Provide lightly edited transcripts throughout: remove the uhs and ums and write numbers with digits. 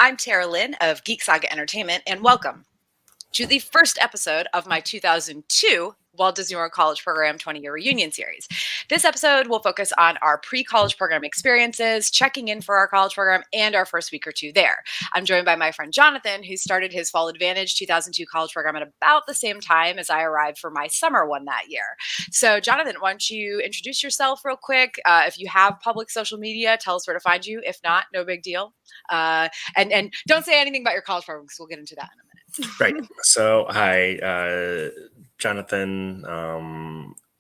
I'm Tara Lynn of Geek Saga Entertainment, and welcome to the first episode of my 2002 Walt Disney World College Program 20-year reunion series. This episode will focus on our pre-college program experiences, checking in for our college program, and our first week or two there. I'm joined by my friend Jonathan, who started his Fall Advantage 2002 college program at about the same time as I arrived for my summer one that year. So Jonathan, why don't you introduce yourself real quick? If you have public social media, tell us where to find you. If not, no big deal. And don't say anything about your college program because we'll get into that in a minute. Right. So, hi, Jonathan.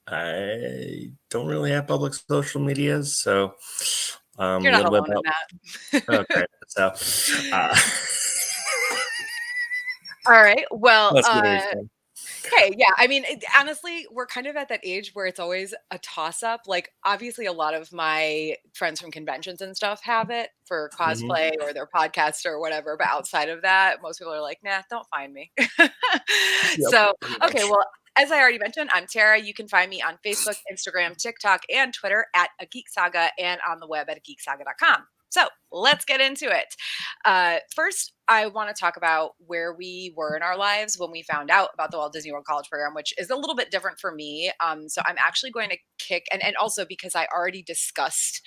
I don't really have public social medias, so You're a not little bit alone in that. about. Okay, so All right. Well, let's get it. okay. Yeah. I mean, honestly, we're kind of at that age where it's always a toss up. Like, obviously, a lot of my friends from conventions and stuff have it for Mhm. cosplay or their podcast or whatever. But outside of that, most people are like, nah, don't find me. Yep, So, pretty okay. much. Well, as I already mentioned, I'm Tara. You can find me on Facebook, Instagram, TikTok, and Twitter at A Geek Saga and on the web at geeksaga.com. So let's get into it. First, I want to talk about where we were in our lives when we found out about the Walt Disney World College Program, which is a little bit different for me. So I'm actually going to kick, and also because I already discussed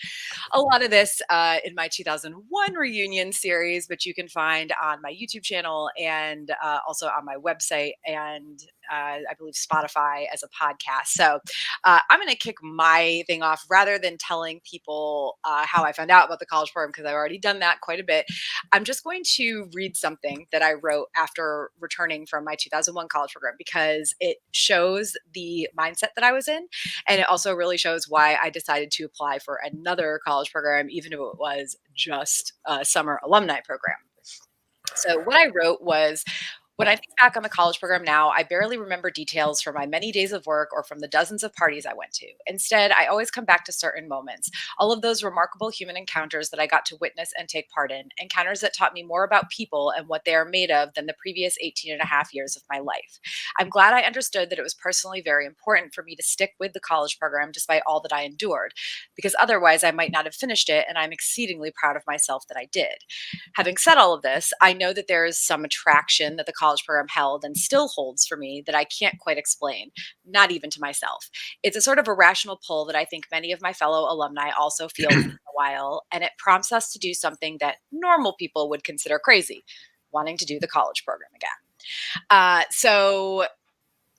a lot of this in my 2001 reunion series, which you can find on my YouTube channel and also on my website and I believe Spotify as a podcast. So I'm going to kick my thing off rather than telling people how I found out about the college program because I've already done that quite a bit. I'm just going to read something that I wrote after returning from my 2001 college program because it shows the mindset that I was in. And it also really shows why I decided to apply for another college program, even if it was just a summer alumni program. So, what I wrote was, when I think back on the college program now, I barely remember details from my many days of work or from the dozens of parties I went to. Instead, I always come back to certain moments, all of those remarkable human encounters that I got to witness and take part in, encounters that taught me more about people and what they are made of than the previous 18 and a half years of my life. I'm glad I understood that it was personally very important for me to stick with the college program despite all that I endured, because otherwise I might not have finished it, and I'm exceedingly proud of myself that I did. Having said all of this, I know that there is some attraction that the college program held and still holds for me that I can't quite explain, not even to myself. It's a sort of irrational pull that I think many of my fellow alumni also feel for a while, and it prompts us to do something that normal people would consider crazy, wanting to do the college program again. So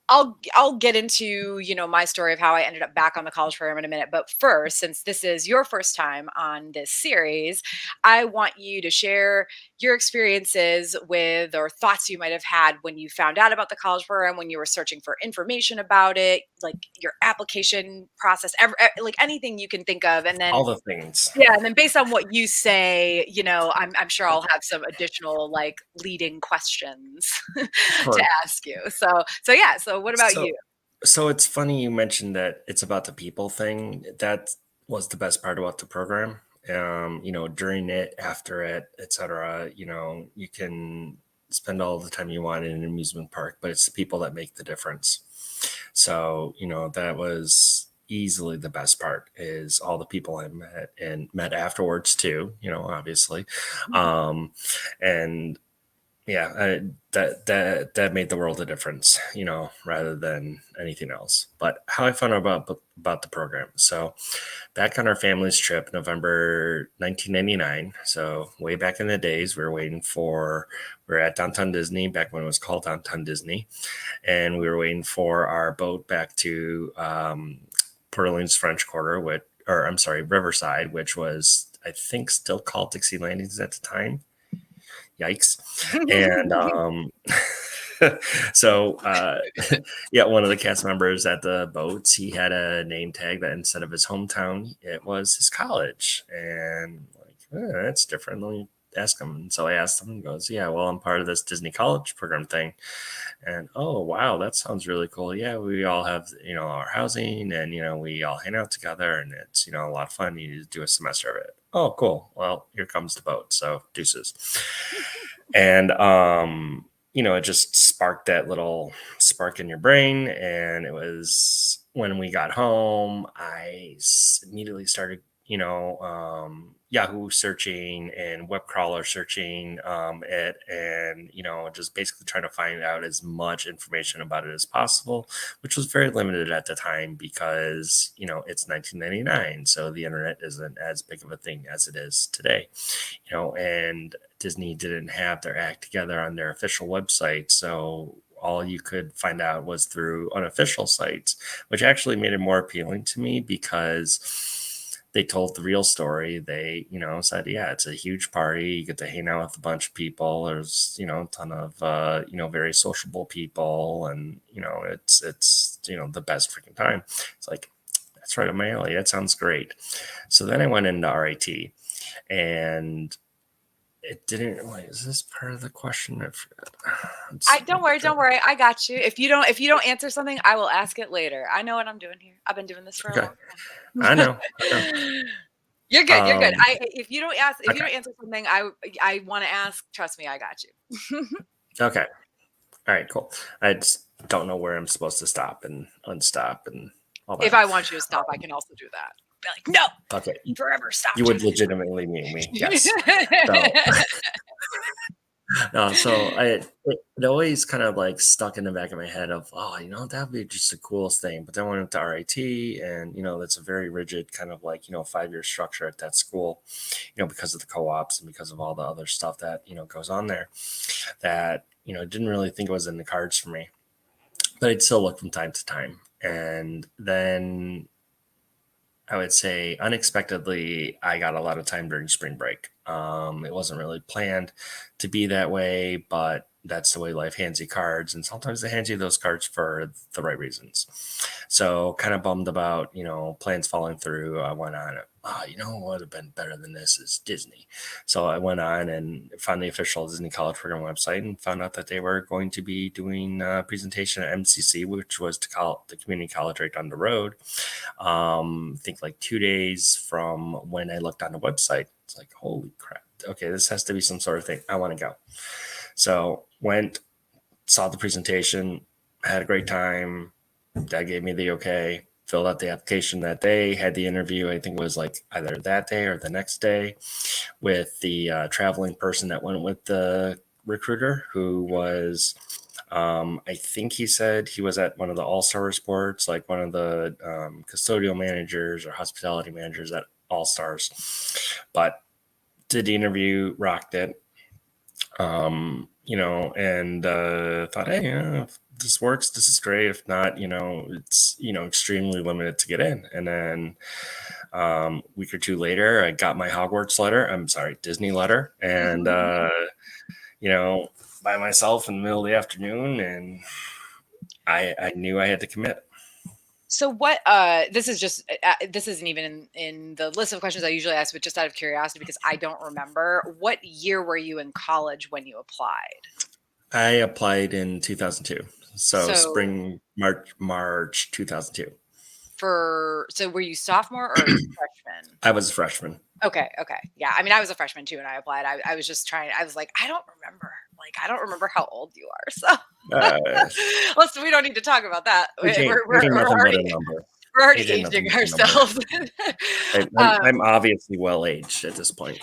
I'll get into, my story of how I ended up back on the college program in a minute. But first, since this is your first time on this series, I want you to share your experiences with or thoughts you might have had when you found out about the college program, when you were searching for information about it, like your application process, like anything you can think of. And then All the things. yeah, and then based on what you say, I'm sure I'll have some additional like leading questions to Sure. ask you. So yeah. So what about So, you? so it's funny you mentioned that it's about the people thing. That was the best part about the program. During it, after it, etc. You can spend all the time you want in an amusement park, but it's the people that make the difference. So, that was easily the best part is all the people I met and met afterwards too, obviously. Um, and yeah, that made the world a difference, rather than anything else. But how I found out about the program. So back on our family's trip, November 1999. So way back in the days, we were at Downtown Disney back when it was called Downtown Disney, and we were waiting for our boat back to Port Orleans French Quarter, Riverside, which was I think still called Dixie Landings at the time. Yikes. And so yeah, one of the cast members at the boats, he had a name tag that instead of his hometown, it was his college. And that's different. Let me ask him. And so I asked him, he goes, yeah, well, I'm part of this Disney college program thing. And oh wow, that sounds really cool. Yeah, we all have, our housing, and we all hang out together, and it's, a lot of fun. You do a semester of it. Oh, cool. Well, here comes the boat. So deuces. And it just sparked that little spark in your brain. And it was when we got home, I immediately started, Yahoo searching and web crawler searching it, and just basically trying to find out as much information about it as possible, which was very limited at the time because it's 1999, so the internet isn't as big of a thing as it is today. And Disney didn't have their act together on their official website, so all you could find out was through unofficial sites, which actually made it more appealing to me because they told the real story. They, said, yeah, it's a huge party. You get to hang out with a bunch of people. There's, a ton of, very sociable people, and it's the best freaking time. It's like, that's right up my alley. That sounds great. So then I went into RIT, and it didn't. Wait, is this part of the question? I forgot. Don't worry. I got you. If you don't answer something, I will ask it later. I know what I'm doing here. I've been doing this for a long time. I know. You're good. You're good. If you don't Okay. answer something I want to ask, trust me, I got you. Okay. All right, cool. I just don't know where I'm supposed to stop and unstop and all that. If I want you to stop, I can also do that. Be like, no. Okay. Forever stop. You would legitimately mean me. Yes. So it always kind of like stuck in the back of my head of, that'd be just the coolest thing. But then I went to RIT, and that's a very rigid kind of like 5-year structure at that school, because of the co-ops and because of all the other stuff that goes on there, that didn't really think it was in the cards for me. But I'd still look from time to time. And then I would say unexpectedly, I got a lot of time during spring break. It wasn't really planned to be that way, but that's the way life hands you cards. And sometimes they hand you those cards for the right reasons. So kind of bummed about, plans falling through. I went on, what would have been better than this is Disney. So I went on and found the official Disney College Program website and found out that they were going to be doing a presentation at MCC, which was the community college right down the road. I think like 2 days from when I looked on the website. It's like, holy crap. Okay, this has to be some sort of thing. I want to go. So went, saw the presentation, had a great time. Dad gave me the okay, filled out the application that day, had the interview. I think it was like either that day or the next day with the traveling person that went with the recruiter, who was, I think he said he was at one of the All-Star sports, like one of the custodial managers or hospitality managers at All-Stars. But did the interview, rocked it. And thought, hey, if this works, this is great. If not, it's, extremely limited to get in. And then a week or two later, I got my Disney letter. And, by myself in the middle of the afternoon. And I knew I had to commit. So what, this isn't even in the list of questions I usually ask, but just out of curiosity, because I don't remember, what year were you in college when you applied? I applied in 2002. So spring, March 2002. So were you sophomore or freshman? I was a freshman. Okay. Yeah. I mean, I was a freshman too, and I applied. I was just trying, I was like, I don't remember how old you are. So we don't need to talk about that. We're already aging ourselves. I'm obviously well aged at this point.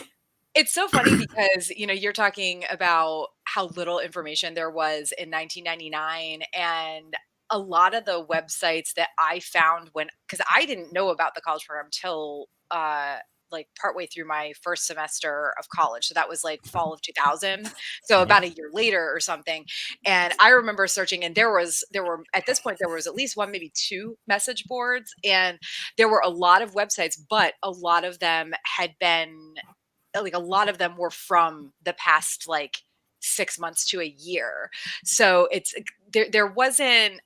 It's so funny because, you're talking about how little information there was in 1999, and a lot of the websites that I found because I didn't know about the college program till like partway through my first semester of college. So that was like fall of 2000. So about a year later or something. And I remember searching, and there were at this point, there was at least one, maybe two message boards, and there were a lot of websites, but a lot of them were from the past, like 6 months to a year. So there wasn't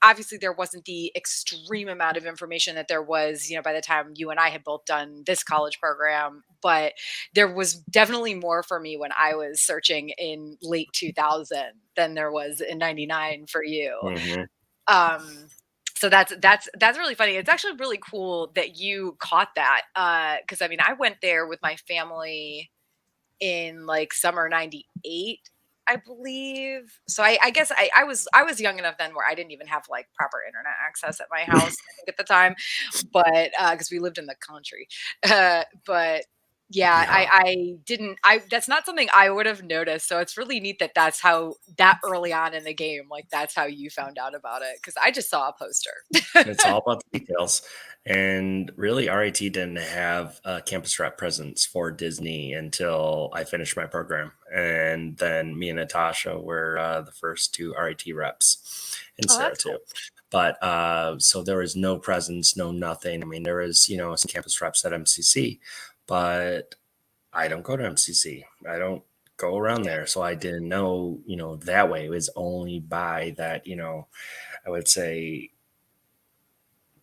the extreme amount of information that there was, by the time you and I had both done this college program, but there was definitely more for me when I was searching in late 2000 than there was in 99 for you. So that's really funny. It's actually really cool that you caught that. Cause I mean, I went there with my family in like summer 98, I believe. So I guess I was young enough then where I didn't even have like proper internet access at my house, I think, at the time, but because we lived in the country. But Yeah, Yeah. I didn't that's not something I would have noticed, so it's really neat that that's how that early on in the game, like, that's how you found out about it because I just saw a poster. It's all about the details. And really, RIT didn't have a campus rep presence for Disney until I finished my program. And then me and Natasha were the first two RIT reps, and Oh, Sarah that's too. cool. But so there was no presence, no nothing. I mean, there was, some campus reps at MCC, but I don't go to MCC. I don't go around Yeah. there. So I didn't know, that way. It was only by that, I would say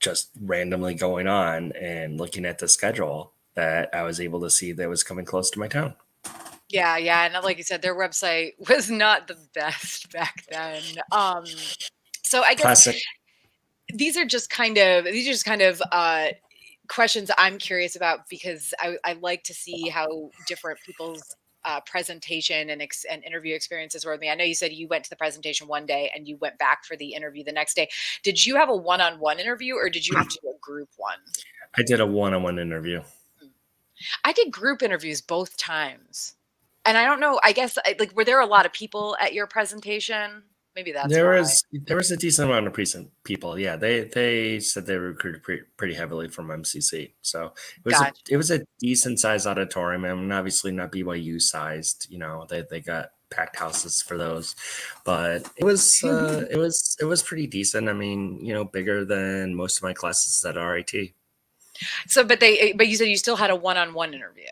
just randomly going on and looking at the schedule that I was able to see that was coming close to my town. Yeah, yeah, and like you said, their website was not the best back then. So I guess Classic. these are just kind of questions I'm curious about because I like to see how different people's presentation and interview experiences were with me. I know you said you went to the presentation one day and you went back for the interview the next day. Did you have a one-on-one interview or did you have to do a group one? I did a one-on-one interview. Hmm. I did group interviews both times. And I don't know, I guess like were there a lot of people at your presentation? Maybe that's There why. was there was a decent amount of recent people. Yeah, they said they recruited pretty heavily from MCC. So it Gotcha. was a decent sized auditorium. I mean, obviously not BYU sized. They got packed houses for those, but it was pretty decent. I mean, bigger than most of my classes at RIT. So, but you said you still had a one-on-one interview.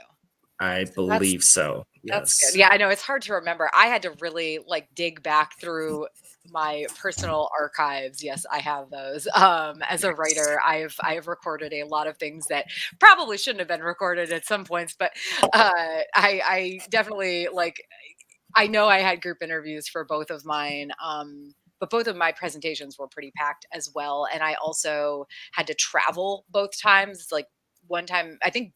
I So that's believe so. That's good. Yes. Yeah, I know it's hard to remember. I had to really like dig back through my personal archives. Yes, I have those. As a Yes. writer, I have recorded a lot of things that probably shouldn't have been recorded at some points, but I definitely like I know I had group interviews for both of mine. But both of my presentations were pretty packed as well. And I also had to travel both times. Like one time, I think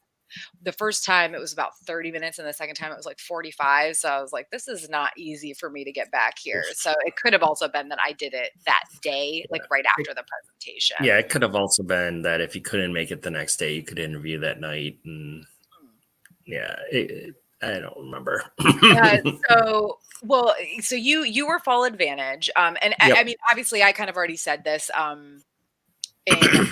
the first time it was about 30 minutes and the second time it was like 45. So I was like, this is not easy for me to get back here. So it could have also been that I did it that day, like right It- after the presentation. yeah, it could have also been that if you couldn't make it the next day, you could interview that night. And yeah, I don't remember. Uh, so well, so you were fall advantage. And I Yep. mean, obviously I kind of already said this. In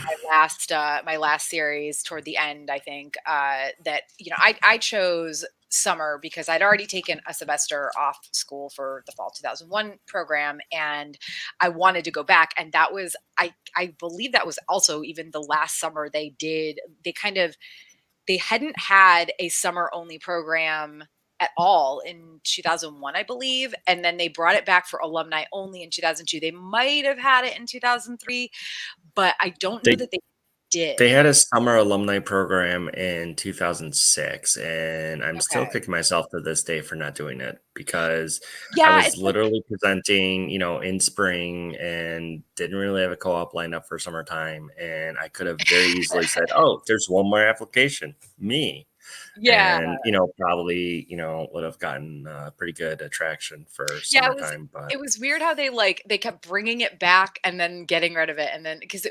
my last series toward the end, I think that I chose summer because I'd already taken a semester off school for the fall 2001 program and I wanted to go back, and that was I believe that was also even the last summer they hadn't had a summer only program at all in 2001, I believe, and then they brought it back for alumni only in 2002. They might have had it in 2003, but I don't know They that they did. they had a summer alumni program in 2006, and I'm still Okay. kicking myself to this day for not doing it because I Yeah, was it's like literally presenting, in spring and didn't really have a co-op lined up for summertime. And I could have very easily said, "Oh, there's one more application, me." yeah. And, probably, would have gotten pretty good attraction for Yeah, it was summertime. But it was weird how they kept bringing it back and then getting rid of it, and then because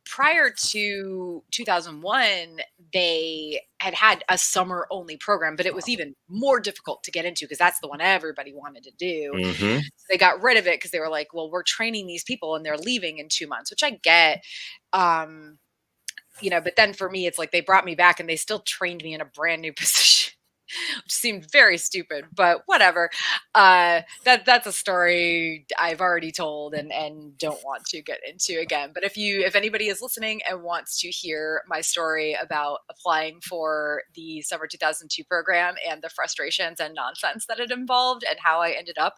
prior to 2001, they had a summer only program, but it was even more difficult to get into because that's the one everybody wanted to do. mhm. So they got rid of it because they were like, "Well, we're training these people and they're leaving in 2 months," which I get. Um, but then for me, it's like they brought me back and they still trained me in a brand new position, which seemed very stupid, but whatever. That's a story I've already told and don't want to get into again. But if anybody is listening and wants to hear my story about applying for the summer 2002 program and the frustrations and nonsense that it involved and how I ended up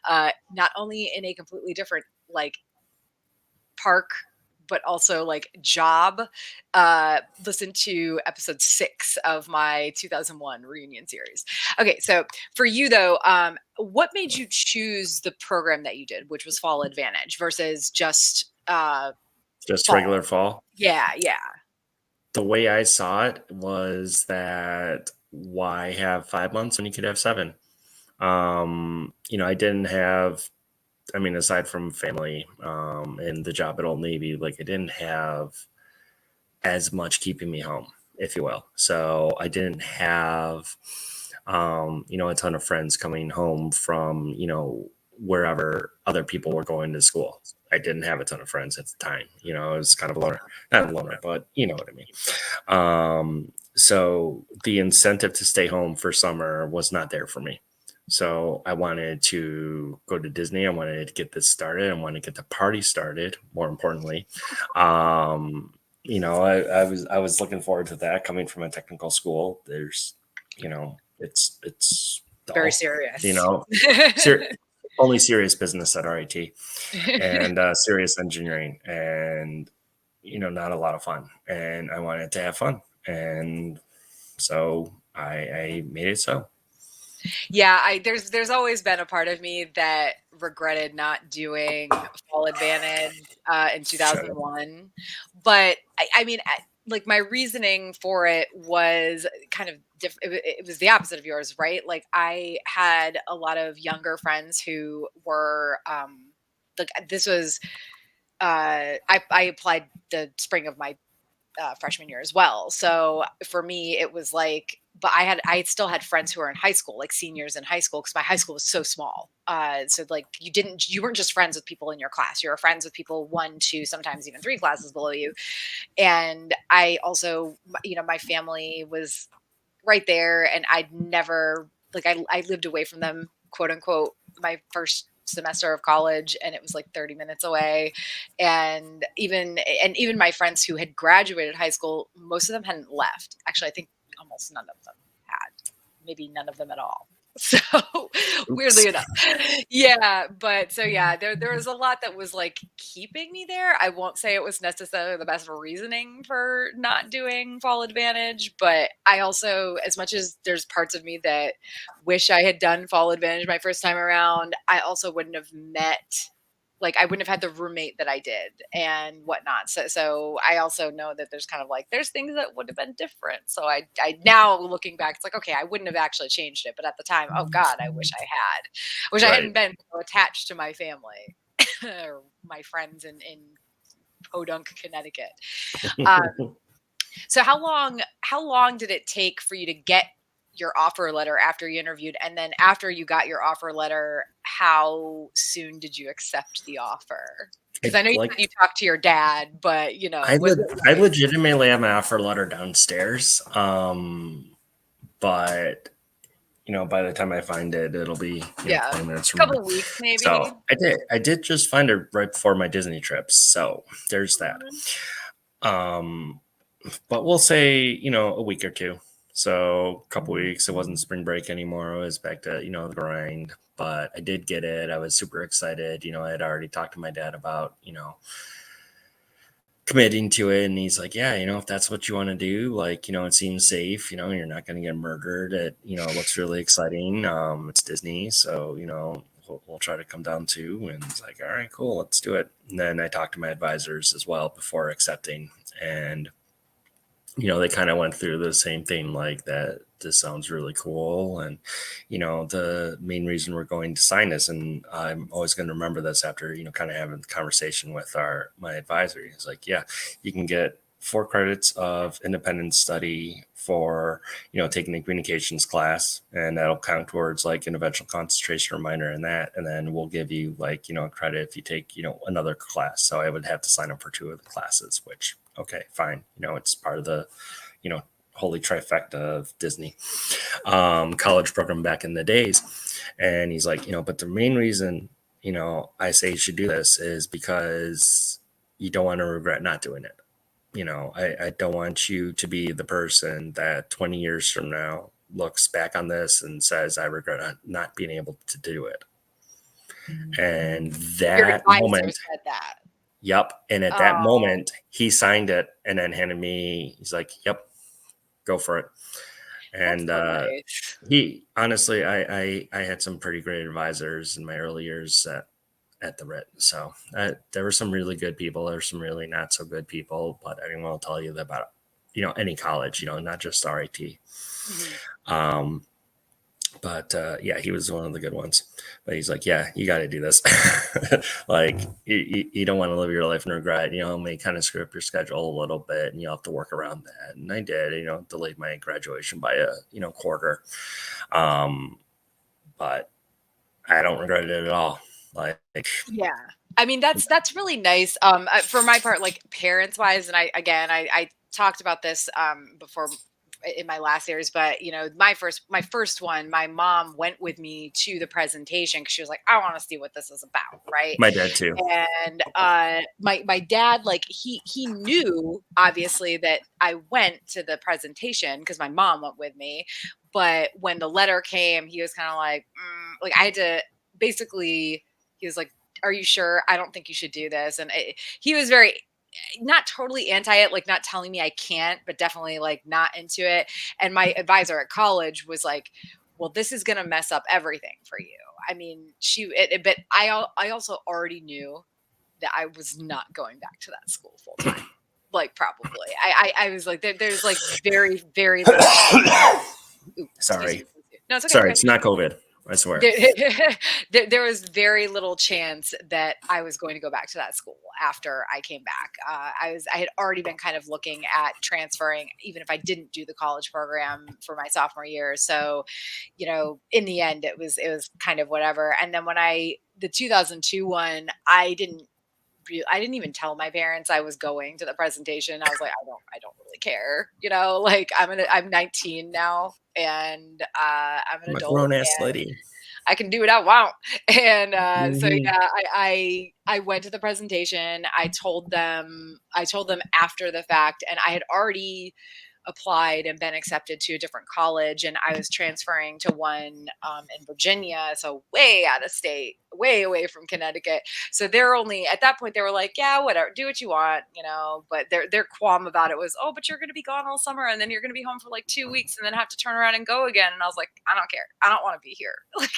not only in a completely different like park but also like job, listen to episode 6 of my 2001 reunion series. Okay, so for you though, what made you choose the program that you did, which was fall advantage versus just Just fall? regular fall. Yeah, yeah. The way I saw it was that why have 5 months when you could have seven? I didn't have, I mean, aside from family and the job at Old Navy, like I didn't have as much keeping me home. if you will. So I didn't have, a ton of friends coming home from, wherever other people were going to school. I didn't have a ton of friends at the time. I was kind of a loner, not a loner, but you know what I mean. So the incentive to stay home for summer was not there for me. So I wanted to go to Disney. I wanted to get this started. I wanted to get the party started. More importantly, I was looking forward to that. Coming from a technical school, there's, it's Very dull, you serious. know, ser- only serious business at RIT and serious engineering, and not a lot of fun. And I wanted to have fun, and so I made it so. Yeah, there's always been a part of me that regretted not doing Fall Advantage in Sure. 2001, but I mean, like my reasoning for it was kind of different. It was the opposite of yours, right? Like I had a lot of younger friends who were like this was I applied the spring of my freshman year as well. So for me, it was like, but I still had friends who were in high school, like seniors in high school, because my high school was so small. So like you weren't just friends with people in your class. You were friends with people one, two, sometimes even three classes below you. And I also, my family was right there, and I'd never like I lived away from them, quote unquote, my first semester of college, and it was like 30 minutes away. And even my friends who had graduated high school, most of them hadn't left. Actually, I think almost none of them had, maybe none of them at all. So weirdly Oops. enough, yeah, but so yeah, there was a lot that was like keeping me there. I won't say it was necessarily the best reasoning for not doing Fall Advantage, but I also, as much as there's parts of me that wish I had done Fall Advantage my first time around, I also wouldn't have met, like I wouldn't have had the roommate that I did and whatnot. So I also know that there's kind of like there's things that would have been different. So I now looking back, it's like, okay, I wouldn't have actually changed it, but at the time, oh God, I wish I had. I wish I hadn't Right. been so attached to my family or my friends in Podunk, Connecticut. Um, so how long did it take for you to get your offer letter after you interviewed? And then after you got your offer letter, how soon did you accept the offer? Because I know you said Like you talked to your dad, but was it I like, legitimately have my offer letter downstairs. But by the time I find it, it'll be, yeah, 20 minutes a from couple now. of weeks maybe? So I did just find it right before my Disney trips. So there's that. Mhm. Um, but we'll say, a week or two. So a couple weeks. It wasn't spring break anymore. It was back to, the grind. But I did get it. I was super excited. I had already talked to my dad about, committing to it, and he's like, yeah, if that's what you want to do, like, it seems safe, you're not going to get murdered, it looks really exciting, it's Disney, so we'll try to come down too. And it's like, all right, cool, let's do it. And then I talked to my advisors as well before accepting, and they kind of went through the same thing, like that this sounds really cool, and the main reason we're going to sign this, and I'm always going to remember this after kind of having the conversation with my advisor. He's like, yeah, you can get 4 credits of independent study for taking the communications class, and that'll count towards like an eventual concentration or minor in that, and then we'll give you like a credit if you take another class. So I would have to sign up for 2 of the classes, which, okay, fine, it's part of the holy trifecta of Disney college program back in the days. And he's like, but the main reason I say you should do this is because you don't want to regret not doing it. I don't want you to be the person that 20 years from now looks back on this and says, I regret not being able to do it. And Your that advisor moment, said that. yep. And at that Oh, moment, he signed it and then handed me, he's like, yep, go for it. that's And so nice. he honestly, I had some pretty great advisors in my early years at the RIT. So there were some really good people. There were some really not so good people, but anyone will tell you that about any college, not just RIT. Mhm. Um, But yeah, he was one of the good ones. But he's like, yeah, you got to do this. Like, you don't want to live your life in regret. You know, may kind of screw up your schedule a little bit, and you have to work around that. And I did. You know, delayed my graduation by a quarter. Um, but I don't regret it at all. Like, Yeah. I mean, that's really nice. For my part, like parents wise, and I talked about this before in my last series, but you know, my first one, my mom went with me to the presentation because she was like, I want to see what this is about, right? my dad too. And my dad, like he knew obviously that I went to the presentation because my mom went with me, but when the letter came, he was kind of like I had to basically. He was like, are you sure? I don't think you should do this. And he was very not totally anti it, like not telling me I can't, but definitely like not into it. And my advisor at college was like, well, this is going to mess up everything for you. I mean, but I also already knew that I was not going back to that school full time. Like probably, I was like, there's like very, very little. Ooh, excuse Sorry, me. No, it's okay. It's sorry, okay. it's not COVID. I swear. There was very little chance that I was going to go back to that school after I came back. I had already been kind of looking at transferring, even if I didn't do the college program for my sophomore year. So, you know, in the end, it was kind of whatever. And then when the 2002 one, I didn't even tell my parents I was going to the presentation. I was like, I don't really care, you know. Like I'm 19 now, and I'm an I'm a adult, grown ass lady. I can do what I want. And so Mhm. yeah, I went to the presentation. I told them after the fact, and I had already applied and been accepted to a different college, and I was transferring to one in Virginia, so way out of state, way away from Connecticut. So they're only at that point they were like, yeah, whatever, do what you want, you know. But their qualm about it was, oh, but you're going to be gone all summer, and then you're going to be home for like 2 weeks, and then have to turn around and go again. And I was like, I don't care, I don't want to be here. Like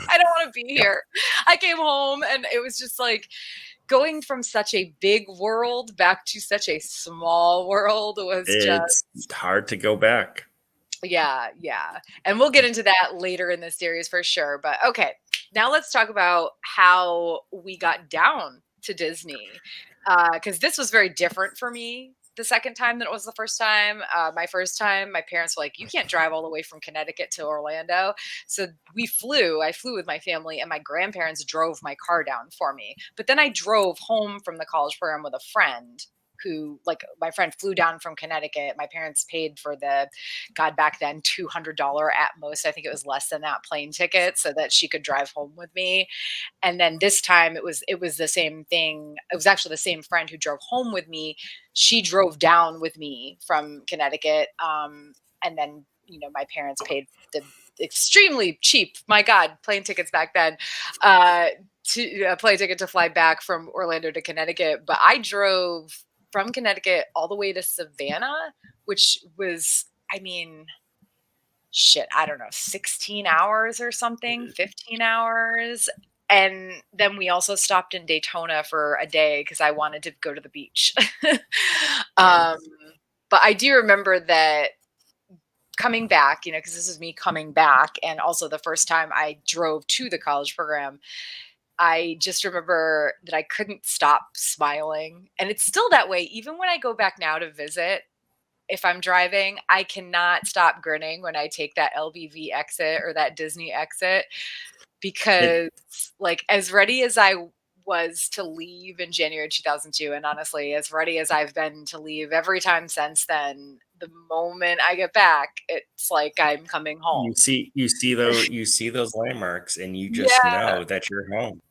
I don't want to be Yep. here. I came home, and it was just like going from such a big world back to such a small world was just It's hard to go back. yeah, yeah. And we'll get into that later in the series for sure. But okay, now let's talk about how we got down to Disney. Because this was very different for me the second time than it was the first time. My first time, my parents were like, you can't drive all the way from Connecticut to Orlando. So I flew with my family, and my grandparents drove my car down for me. But then I drove home from the college program with a friend who, like, my friend flew down from Connecticut. My parents paid for the God, back then, $200 at most. I think it was less than that plane ticket so that she could drive home with me. And then this time it was the same thing. It was actually the same friend who drove home with me. She drove down with me from Connecticut. And then, you know, my parents paid the extremely cheap, my God, plane tickets back then, to a plane ticket to fly back from Orlando to Connecticut. But I drove from Connecticut all the way to Savannah, which was, I mean, shit, I don't know, 16 hours or something, 15 hours. And then we also stopped in Daytona for a day because I wanted to go to the beach. Yeah. um, but I do remember that coming back, you know, because this is me coming back, and also the first time I drove to the college program, I just remember that I couldn't stop smiling. And it's still that way. Even when I go back now to visit, if I'm driving, I cannot stop grinning when I take that LBV exit or that Disney exit It because, like, as ready as I was to leave in January 2002, and honestly, as ready as I've been to leave every time since then, the moment I get back, it's like I'm coming home. you see those landmarks, and you just Yeah, know that you're home.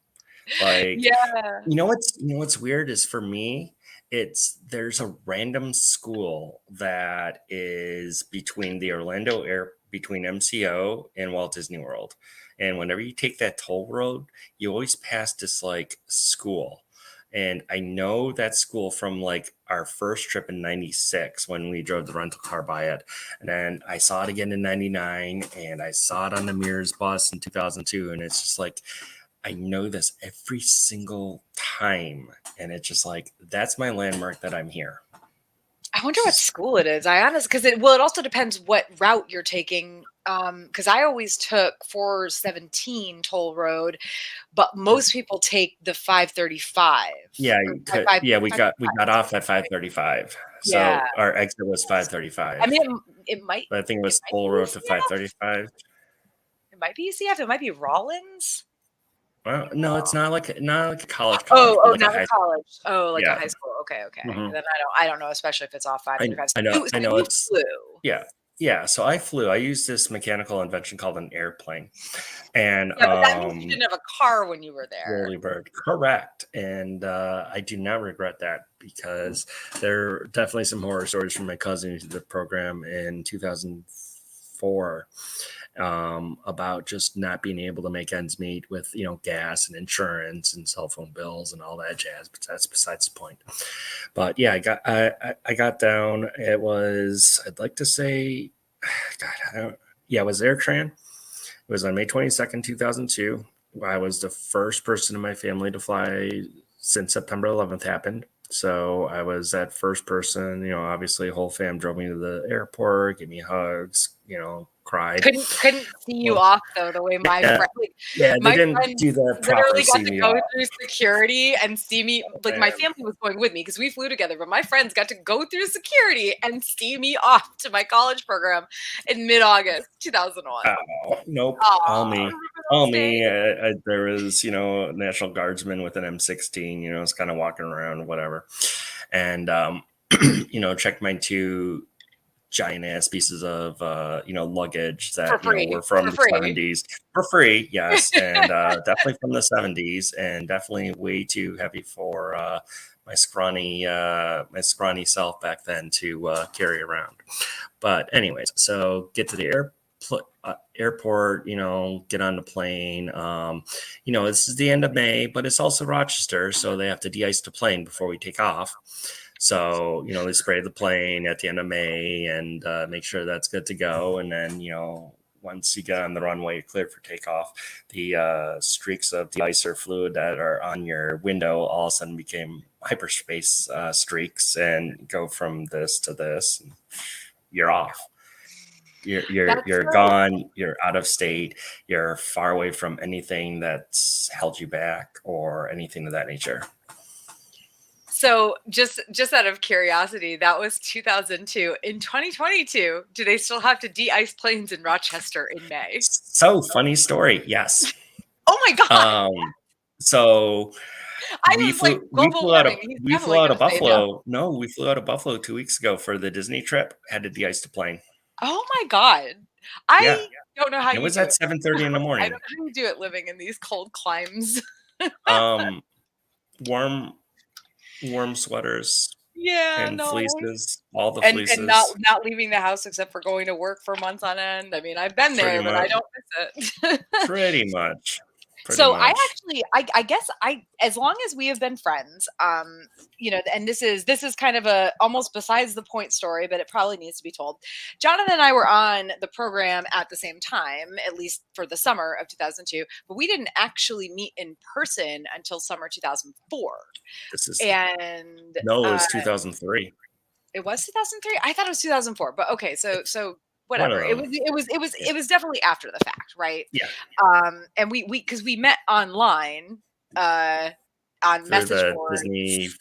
Like, yeah. you know what's weird is for me, there's a random school that is between MCO and Walt Disney World. And whenever you take that toll road, you always pass this like school. And I know that school from like our first trip in 96 when we drove the rental car by it. And then I saw it again in 99, and I saw it on the Mirrors bus in 2002. And it's just like, I know this every single time. And it's just like, that's my landmark that I'm here. I wonder what school it is. I honestly, because it also depends what route you're taking. Because I always took 417 toll road, but most people take the 535 Yeah, or five yeah, we five got five. off at 5:35. Yeah, So our exit was I 5:35. mean, it might But I think it it was might full be road to UCF. 5:35. It might be UCF. It might be Rollins. Well, Maybe no, it's wrong. not like a college, but Oh, like a not a high school. college. Oh, like a Yeah. high school. Okay, okay. Mhm. Then I don't know, especially if it's off I 535. I know So you it's flew. yeah. Yeah, so I flew. I used this mechanical invention called an airplane. And Yeah, but that means you didn't have a car when you were there. whirly bird. Correct. And I do not regret that because there are definitely some horror stories from my cousin who did the program in 2004 about just not being able to make ends meet with, gas and insurance and cell phone bills and all that jazz. But that's besides the point. But yeah, I got down. It was, I'd like to say, God, yeah, it was AirTran. It was on May 22nd, 2002. I was the first person in my family to fly since September 11th happened. So I was that first person, obviously, whole fam drove me to the airport, gave me hugs, cried. Couldn't see you Well, off though, the way yeah, yeah, they my didn't friend do the proper literally got see to me go off. through security and see me. Like my Man. family was going with me because we flew together, but my friends got to go through security and see me off to my college program in mid-August 2001. Oh, nope. All Aw, me. remember All those me. days? There was, a National Guardsman with an M16, it's kind of walking around, whatever. And, checked my two giant ass pieces of, luggage For that, free. were from For the free. 70s for free. Yes. And definitely from the 70s and definitely way too heavy for my scrawny self back then to carry around. But anyways, so get to the airport, get on the plane. This is the end of May, but it's also Rochester, so they have to de-ice the plane before we take off. So, they spray the plane at the end of May and make sure that's good to go. And then, once you get on the runway, you're cleared for takeoff. The streaks of de-icer fluid that are on your window all of a sudden became hyperspace streaks and go from this to this. And you're off. You're That's right. gone. You're out of state. You're far away from anything that's held you back or anything of that nature. So just out of curiosity, that was 2002. In 2022, do they still have to de-ice planes in Rochester in May? So funny story. Yes. Oh my god! So I we was like, flew we global flew out of warming. He's we flew definitely out going of to say no. Buffalo. No, we flew out of Buffalo 2 weeks ago for the Disney trip. Had to de-ice the plane. Oh my god! Yeah, I don't know how it you was do at it. 7:30 in the I don't morning. know how you do it living in these cold climes. Um, warm warm sweaters Yeah, and no. fleeces, all the And not fleeces, not leaving the house except for going to work for months on end. I mean, I've been pretty there, but I much, don't miss it. pretty much, pretty So I much. actually, I guess as long as we have been friends, and this is kind of a almost besides the point story, but it probably needs to be told. Jonathan and I were on the program at the same time, at least for the summer of 2002, but we didn't actually meet in person until summer 2004. This is And no, it was 2003. it was 2003. I thought it was 2004, but okay, so One whatever. of It them. was it was it was Yeah. it was definitely after the fact, right? Yeah. And we because we met online on Through message the Disney boards.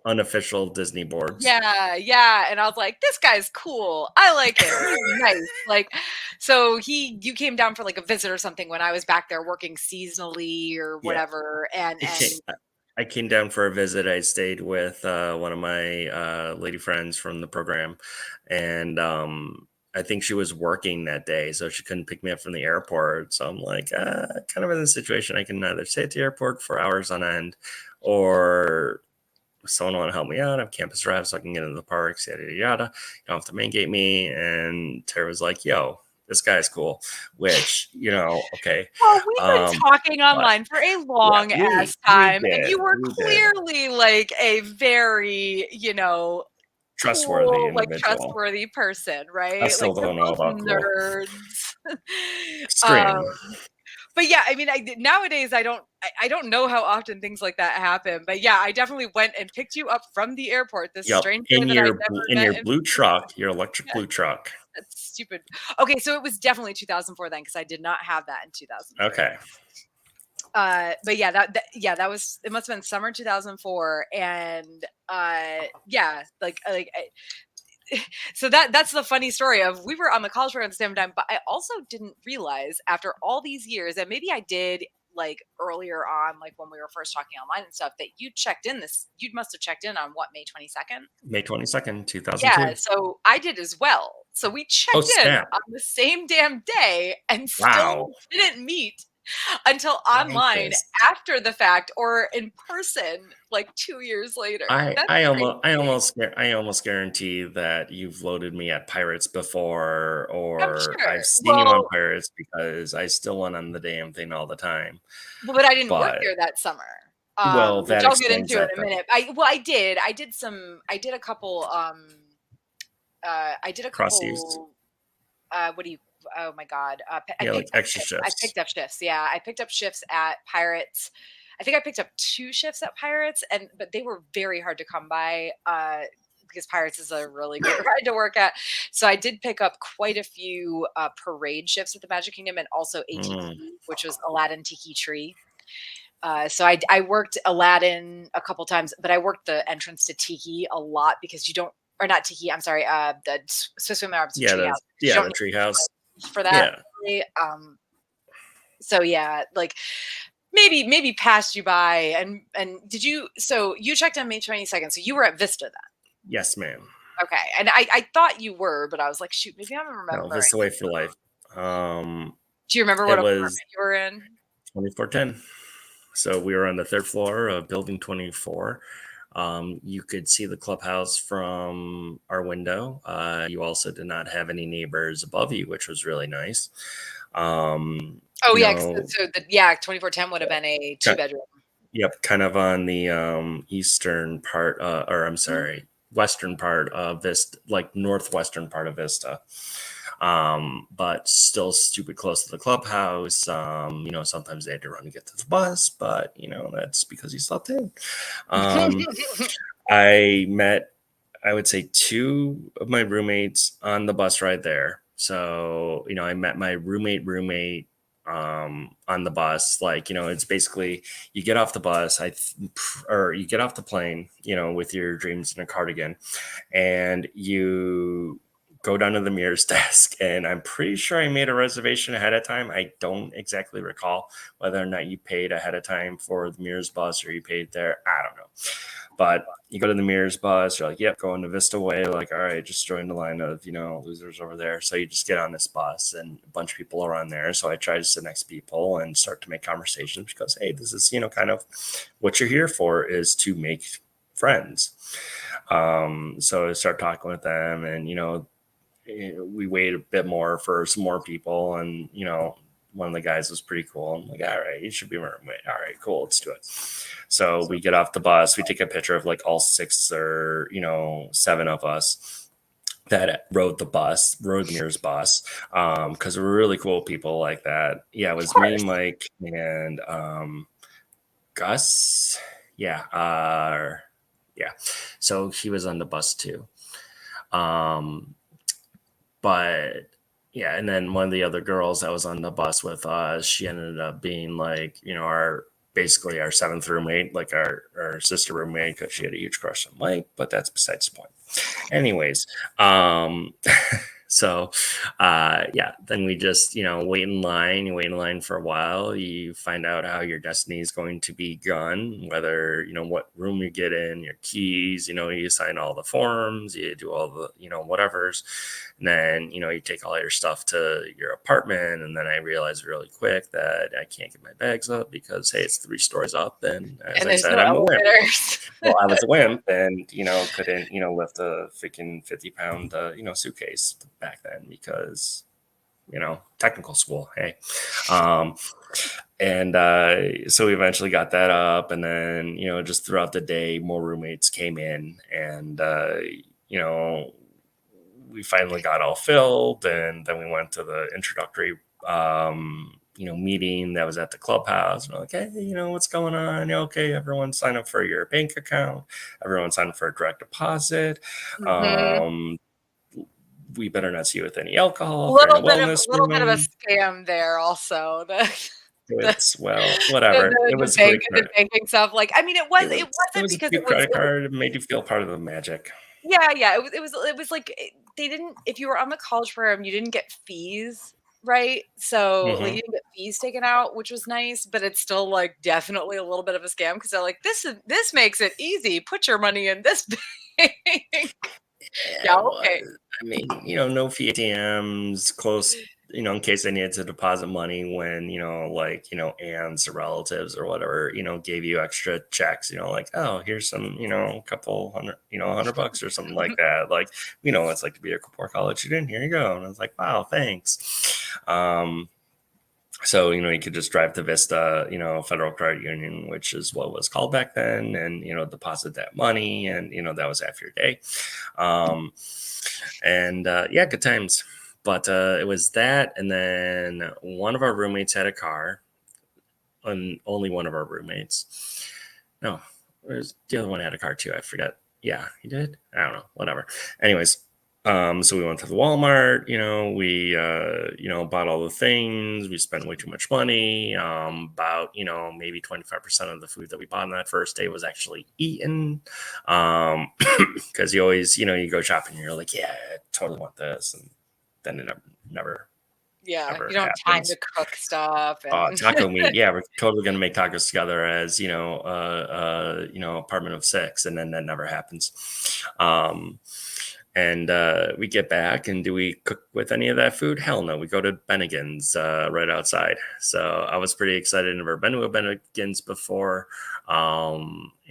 unofficial Disney boards. Yeah, yeah. And I was like, this guy's cool. I like him. He's nice. Like, so you came down for like a visit or something when I was back there working seasonally or Yeah. whatever. And I came down for a visit. I stayed with one of my lady friends from the program, and I think she was working that day, so she couldn't pick me up from the airport. So I'm like, kind of in a situation I can either stay at the airport for hours on end, or someone want to help me out. I have campus drive so I can get into the parks, yada yada yada. You don't have to main gate me. And Tara was like, "Yo, this guy's cool," which okay. well, we've been talking But online for a yeah, long ass we time, and did, you were we did. clearly like a very, Trustworthy cool, like individual. trustworthy person, I right? still Like we're don't know both about cool. nerds. um, Extreme. but yeah, I mean, nowadays I don't know how often things like that happen. But yeah, I definitely went and picked you up from the airport. This Yep, stranger that I never in met your in blue person. truck, your electric Yeah, blue truck. that's stupid. Okay, so it was definitely 2004 then, because I did not have that in 2003. Okay. But yeah, that was, it must have been summer 2004, and yeah, so that's the funny story of, we were on the college program at the same time, but I also didn't realize after all these years, and maybe I did like earlier on, like when we were first talking online and stuff, that you must have checked in on what, May 22nd? May 22nd, Yeah, 2002. so I did as well. So we Oh, checked in snap. on the same damn day and still Wow. didn't meet until online Yikes. after the fact, or in person like 2 years later. That's crazy. I almost guarantee that you've loaded me at Pirates before, I'm or I've sure. seen you on Well, Pirates because I still went on the damn thing all the time. but I didn't work But there that summer, well, which that I'll get explains into in that a then. minute. I did a couple, I did a Cross use. couple, what do you, oh my God, I Yeah, like picked up extra shifts. I shifts. picked up shifts. Yeah, I picked up shifts at Pirates. I think I picked up 2 shifts at Pirates, but they were very hard to come by, because Pirates is a really great ride to work at. So I did pick up quite a few parade shifts at the Magic Kingdom, and also Mm, ATT, which was Aladdin Tiki Tree. So I worked Aladdin a couple times, but I worked the entrance to Tiki a lot, because you don't, or not Tiki, I'm sorry, the Swiss Family Robinson Treehouse. You don't the treehouse. need for that. Yeah. Really. So yeah, like maybe passed you by, and did you? So you checked on May 22nd. So you were at Vista then. Yes, ma'am. Okay, and I thought you were, but I was like, shoot, maybe I'm No, remembering. this is way for life. Um, Do you remember it what apartment was you were in? 2410. So we were on the third floor of building 24. You could see the clubhouse from our window. You also did not have any neighbors above you, which was really nice. Oh You yeah, know, so the, yeah, 2410 would have been a ki- 2 bedroom. yep, kind of on the eastern part, or I'm Mhm. sorry, western part of Vista, like northwestern part of Vista. But still stupid close to the clubhouse. Sometimes they had to run to get to the bus, but that's because he slept in. Um, I met, I would say, two of my roommates on the bus ride there. So, I met my roommate on the bus. Like, it's basically you get off the bus, or you get off the plane, with your dreams in a cardigan, and you go down to the mirrors desk. And I'm pretty sure I made a reservation ahead of time. I don't exactly recall whether or not you paid ahead of time for the mirrors bus or you paid there. I don't know. But you go to the mirrors bus, you're like, yep, going to Vista Way. Like, all right, just join the line of, losers over there. So you just get on this bus and a bunch of people are on there. So I try to sit next to people and start to make conversations because, hey, this is, kind of what you're here for, is to make friends. So I start talking with them, and, we wait a bit more for some more people. And, one of the guys was pretty cool. I'm like, all right, you should be my roommate. All right, cool, let's do it. So we get off the bus, we take a picture of like all 6 or, 7 of us that rode the mirrors bus. Because we're really cool people like that. Yeah, it Of was me, course. Mike, and Gus. Yeah. Yeah. So he was on the bus too. Um, but yeah, and then one of the other girls that was on the bus with us, she ended up being like, our basically our 7th roommate, like our sister roommate, because she had a huge crush on Mike, but that's besides the point. Anyways, so yeah, then we just, you wait in line for a while, you find out how your destiny is going to be gone, whether, what room you get in, your keys, you sign all the forms, you do all the, whatever's. And then, you take all your stuff to your apartment. And then I realized really quick that I can't get my bags up because, hey, it's 3 stories up. And as And I there's said, no I'm a wimp. elevators. Well, I was a wimp and, couldn't, lift a freaking 50-pound, suitcase back then because, technical school. Hey. And so we eventually got that up. And then, just throughout the day, more roommates came in, and, we finally got all filled. And then we went to the introductory meeting that was at the clubhouse. And we're like, hey, what's going on? Okay, everyone sign up for your bank account. Everyone sign up for a direct deposit. Mhm. Um, we better not see you with any alcohol if you're in a Little bit of wellness little bit of a room. scam there also. The It's, well, the whatever. the It the was a bank great the credit. banking stuff, like, I mean, it It wasn't was a because cheap credit card. It made you feel part of the magic. yeah, yeah, it was like, they didn't if you were on the college program, you didn't get fees, right? So, like, Hmm. you didn't get fees taken out, which was nice, but it's still, like, definitely a little bit of a scam because 'cause they're like, "This makes it easy. Put your money in this bank." Yeah, Yeah, it was. okay. I mean, no fee ATMs close, in case they needed to deposit money when, like, aunts or relatives or whatever, gave you extra checks, like, oh, here's some, couple hundred, $100 or something like that. Like, it's like to be a poor college student. Here you go. And I was like, wow, thanks. So, you could just drive to Vista, Federal Credit Union, which is what was called back then, and, deposit that money. And, that was half your day. Um, and yeah, good times. But it was that. And then one of our roommates had a car, and only one of our roommates. No, the other one had a car too. I forget. Yeah, he did. I don't know. Whatever. Anyways, so we went to the Walmart. We bought all the things. We spent way too much money. About maybe 25% of the food that we bought on that first day was actually eaten. Because you always you go shopping and you're like, yeah, I totally want this, and then it never Yeah, ever you don't have time to happens. cook stuff and Taco meat. Yeah, we're totally gonna make tacos together as apartment of six, and then that never happens. Um, and we get back, and do we cook with any of that food? Hell no. We go to Bennigan's right outside. So I was pretty excited. I've never been to a Bennigan's before.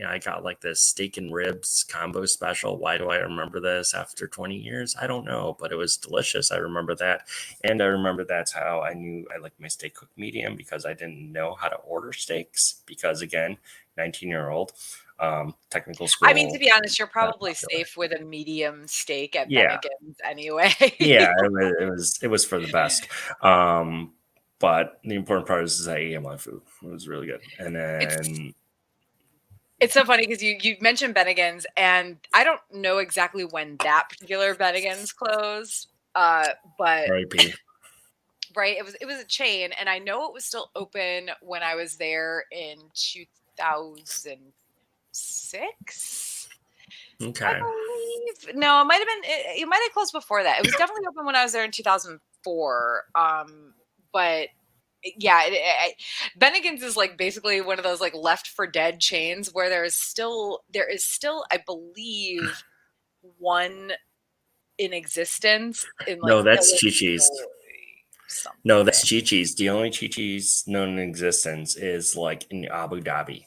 I got like this steak and ribs combo special. Why do I remember this after 20 years? I don't know, but it was delicious. I remember that. And I remember that's how I knew I liked my steak cooked medium, because I didn't know how to order steaks. Because again, 19-year-old, technical I mean, to school, be honest, you're not probably popular. safe with a medium steak at Yeah. Bennigan's anyway. Yeah, it was for the best. But the important part is I ate my food. It was really good. And It's then it's so funny because you mentioned Bennigan's, and I don't know exactly when that particular Bennigan's closed, but RIP. right, it was a chain, and I know it was still open when I was there in 2006. I Okay. believe. No, it might have been. It might have closed before that. It was definitely open when I was there in 2004. But yeah, Bennigan's is like basically one of those like left for dead chains where there is still I believe one in existence in like No, that's Chi-Chi's. Illinois No, something. that's Chi-Chi's. The only Chi-Chi's known in existence is like in Abu Dhabi.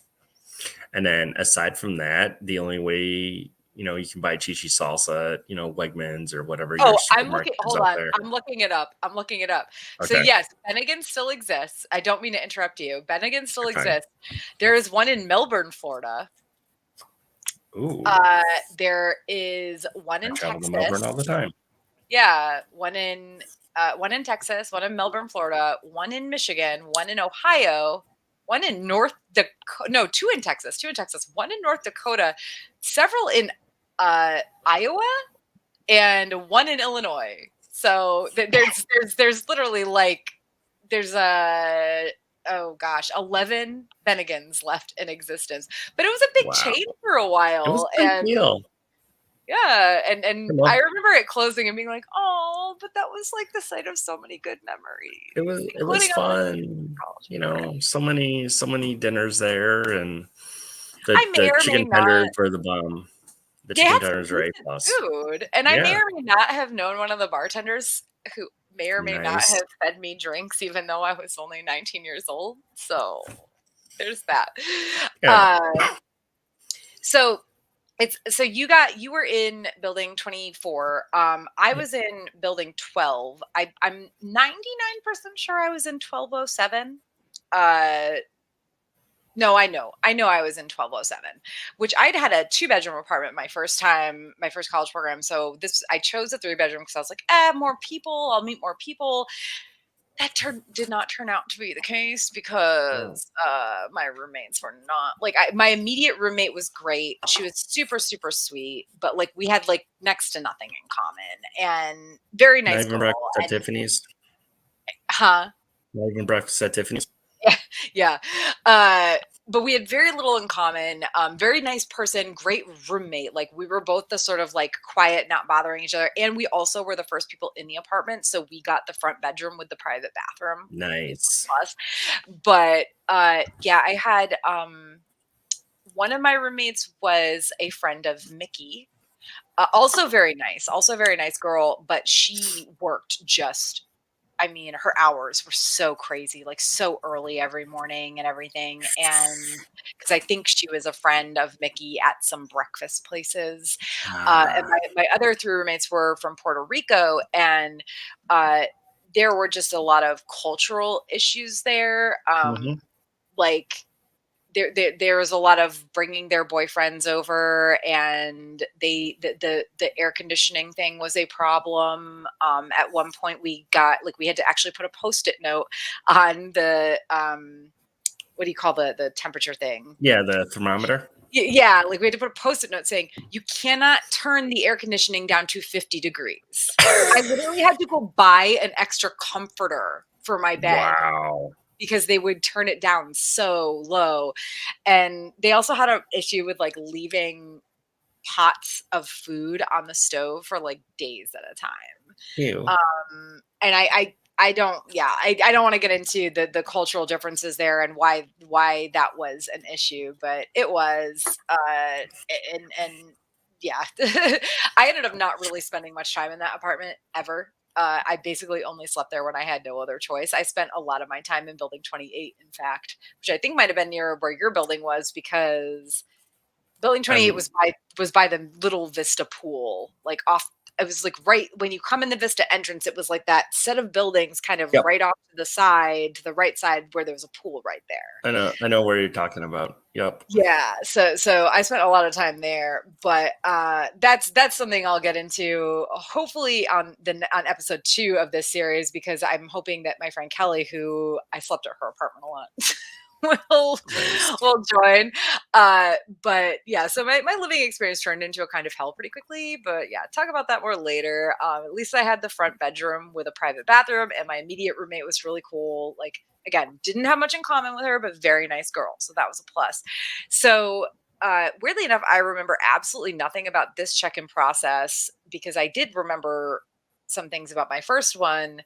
And then aside from that, the only way, you can buy Chi-Chi salsa at, Wegmans or whatever your Oh, supermarket is hold out on. there. I'm looking it up. I'm looking it up. So Okay. yes, Bennigan still exists. I don't mean to interrupt you. Bennigan still You're fine. exists. There is one in Melbourne, Florida. Ooh. There is one I in travel to Melbourne all the Texas. time. Yeah, one in Texas, one in Melbourne, Florida, one in Michigan, one in Ohio, one in North Dakota. No, two in Texas, one in North Dakota, several in Iowa, and one in Illinois. So there's literally like there's a oh gosh 11 Bennigans left in existence, but it was a big Wow. chain for a It was while, a big and deal. yeah, I and I love remember it closing and being like, oh, but that was like the site of so many good it memories, was including on the fun. college program. So many dinners there, and the I may the or may chicken not. tenders were the bomb. The They chicken had some tenders are A decent plus. food, and I may Yeah, or may not have known one of the bartenders who may or may not nice. have fed me drinks, even though I was only 19 years old. So there's that. Yeah. Uh, so you were in building 24. I was in building 12. I'm 99% sure I was in 1207. Uh, no, I know I was in 1207, which I'd had a two-bedroom apartment my first college program. So I chose a three-bedroom because I was like, more people, I'll meet more people. That did not turn out to be the case Oh, because my roommates were not like my immediate roommate was great. She was super super sweet, but like we had like next to nothing in common and very not nice even girl. breakfast at And Tiffany's. huh? Not even breakfast at Tiffany's. Yeah. Uh, but we had very little in common. Very nice person, great roommate. Like we were both the sort of like quiet, not bothering each other. And we also were the first people in the apartment. So we got the front bedroom with the private bathroom. Nice. Plus. But yeah, I had one of my roommates was a friend of Mickey. Also very nice girl, but she worked just I mean, her hours were so crazy, like so early every morning and everything. And because I think she was a friend of Mickey at some breakfast places. And Ah, my other three roommates were from Puerto Rico, and uh, there were just a lot of cultural issues there. mhm. Like there was a lot of bringing their boyfriends over, and the air conditioning thing was a problem. At one point we got like we had to actually put a post-it note on the what do you call the temperature thing? Yeah, the thermometer. Yeah, like we had to put a post-it note saying you cannot turn the air conditioning down to 50 degrees. I literally had to go buy an extra comforter for my bed Wow. because they would turn it down so low. And they also had an issue with like leaving pots of food on the stove for like days at a time. Ew. And I don't yeah I don't want to get into the cultural differences there and why that was an issue, but it was and yeah. I ended up not really spending much time in that apartment ever. I basically only slept there when I had no other choice. I spent a lot of my time in building 28, in fact, which I think might have been near where your building was because building 28 I'm was by the Little Vista pool, like off it was like right when you come in the Vista entrance, it was like that set of buildings kind of Yep. right off to the side, to the right side where there was a pool right there. I know where you're talking about. Yep. Yeah, so I spent a lot of time there, but that's something I'll get into hopefully on episode 2 of this series because I'm hoping that my friend Kelly, who I slept at her apartment a lot, will Nice. will join. Uh, but yeah, so my living experience turned into a kind of hell pretty quickly. But yeah, talk about that more later. At least I had the front bedroom with a private bathroom, and my immediate roommate was really cool. Like again, didn't have much in common with her, but very nice girl. So that was a plus. So weirdly enough, I remember absolutely nothing about this check-in process because I did remember some things about my first one.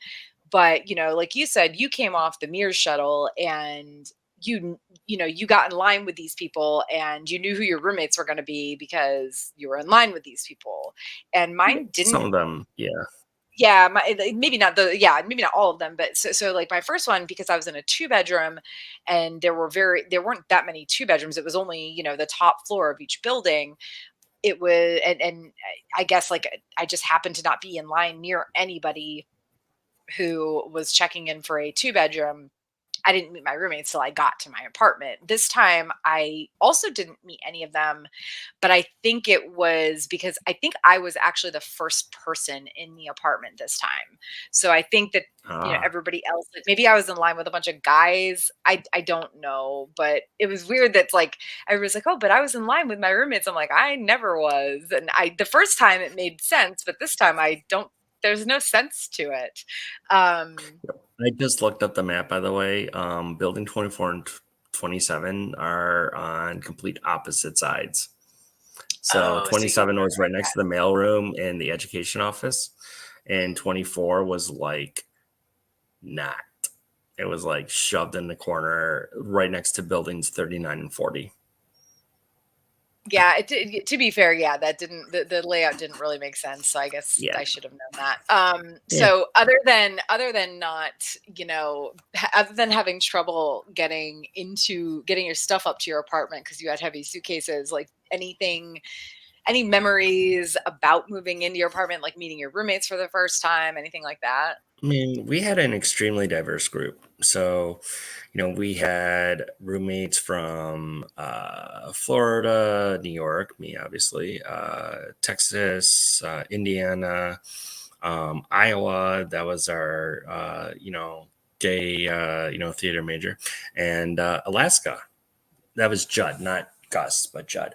But you know, like you said, you came off the Mears shuttle and you know you got in line with these people and you knew who your roommates were going to be because you were in line with these people, and Yeah, mine didn't. some of them, yeah. Yeah, maybe not maybe not all of them, but so like my first one, because I was in a 2 bedroom and there weren't that many 2 bedrooms. It was only, you know, the top floor of each building. It was and I guess like I just happened to not be in line near anybody who was checking in for a 2 bedroom. I didn't meet my roommates till I got to my apartment. This time, I also didn't meet any of them, but I think it was because I think I was actually the first person in the apartment this time. So I think that, you know, Ah, everybody else, like maybe I was in line with a bunch of guys. I don't know, but it was weird that like I was like, oh, but I was in line with my roommates. I'm like, I never was. And the first time it made sense, but this time I don't, there's no sense to it. Um, I just looked up the map, by the way. Building 24 and 27 are on complete opposite sides. So oh, so you go 27 was right next to the mailroom and the education office, and Mm. 24 was like not. It was like shoved in the corner right next to buildings 39 and 40. Yeah, to be fair, yeah, that didn't the layout didn't really make sense, so I guess Yeah. I should have known that. Yeah. So other than not, you know, other than having trouble getting your stuff up to your apartment because you had heavy suitcases, like any memories about moving into your apartment, like meeting your roommates for the first time, anything like that? I mean, we had an extremely diverse group. So, we had roommates from Florida, New York, me obviously, Texas, Indiana, Iowa. That was our, gay, theater major, and Alaska. That was Judd, not Gus, but Judd.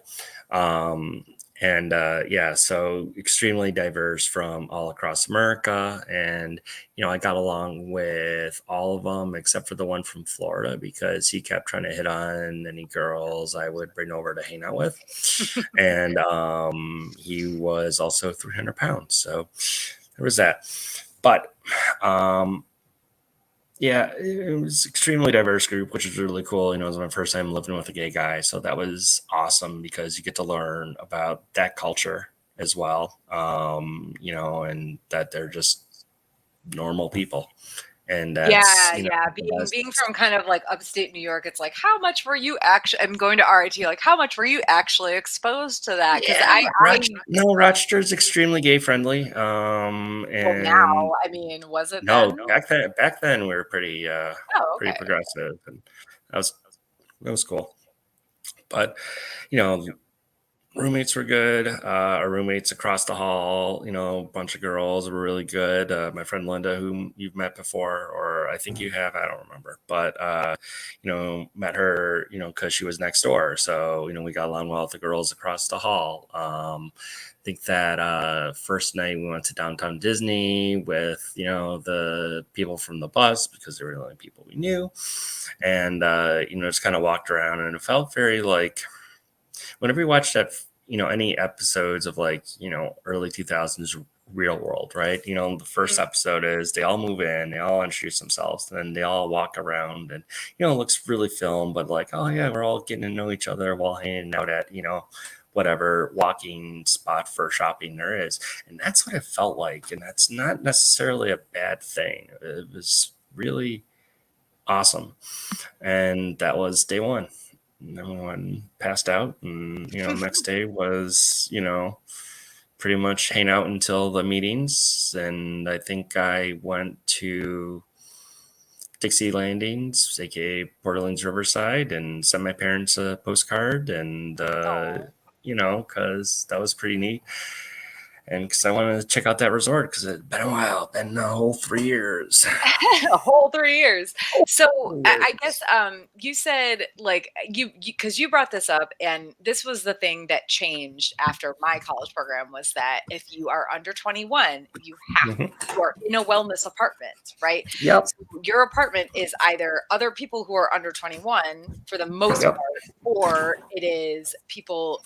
And yeah, so extremely diverse from all across America. And, I got along with all of them except for the one from Florida because he kept trying to hit on any girls I would bring over to hang out with. And he was also 300 pounds. So there was that. But yeah, it was extremely diverse group, which was really cool. It was my first time living with a gay guy, so that was awesome because you get to learn about that culture as well. And that they're just normal people, and that's Yeah. the Being best. from kind of like upstate New York, it's like, how much were you actually? I'm going to RIT. Like, how much were you actually exposed to that? Because Yeah, no, Rochester's extremely gay friendly. Well, And now, I mean, was it no, then? back then we were Oh, pretty okay. progressive, and that was that was cool. But you know, roommates were good. Our roommates across the hall, a bunch of girls were really good. My friend Linda, whom you've met before, or I think you have, I don't remember, but met her, because she was next door. So we got along well with the girls across the hall. I think that first night we went to downtown Disney with the people from the bus because they were the only people we knew, and just kind of walked around, and it felt very like whenever you watch that, any episodes of like, early 2000s Real World, right? The first Mhm. episode is they all move in, they all introduce themselves, then they all walk around, and, it looks really filmed, but like, oh yeah, we're all getting to know each other while hanging out at, whatever walking spot for shopping there is. And that's what it felt like. And that's not necessarily a bad thing. It was really awesome. And that was day one. No one passed out, and next day was pretty much hang out until the meetings. And I think I went to Dixie Landings, aka Port Orleans Riverside, and sent my parents a postcard, and Oh. because that was pretty neat, and because I wanted to check out that resort because it'd been a while, been a whole 3 years. A whole 3 years. So, I guess, 3 years. you said, like, because you brought this up, and this was the thing that changed after my college program was that if you are under 21, Mhm. you are in a wellness apartment, right? Yep. So your apartment is either other people who are under 21 for the most Yep. part, or it is people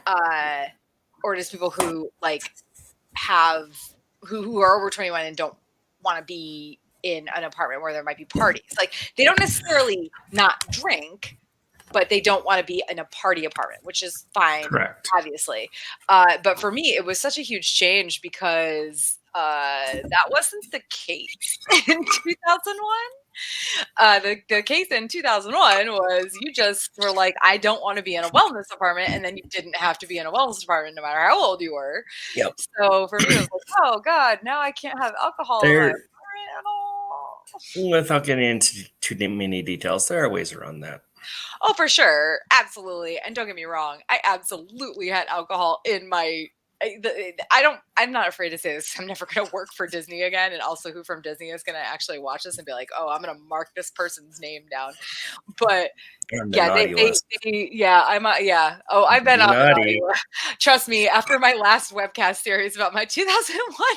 uh, or it is people who, like, have who are over 21 and don't want to be in an apartment where there might be parties. Like, they don't necessarily not drink, but they don't want to be in a party apartment, which is fine, Correct. obviously. But for me, it was such a huge change because that wasn't the case in 2001. The case in 2001 was you just were like, I don't want to be in a wellness apartment, and then you didn't have to be in a wellness apartment no matter how old you were. Yep. So for me, it was like, oh God, now I can't have alcohol in my There, apartment at all. without getting into too many details, there are ways around that. Oh, for sure. Absolutely. And don't get me wrong, I absolutely had alcohol in my I'm not afraid to say this. I'm never going to work for Disney again. And also, who from Disney is going to actually watch this and be like, oh, I'm going to mark this person's name down. But On the yeah, naughty list. yeah, yeah. Oh, I've been on the naughty Naughty. list. Trust me, after my last webcast series about my 2001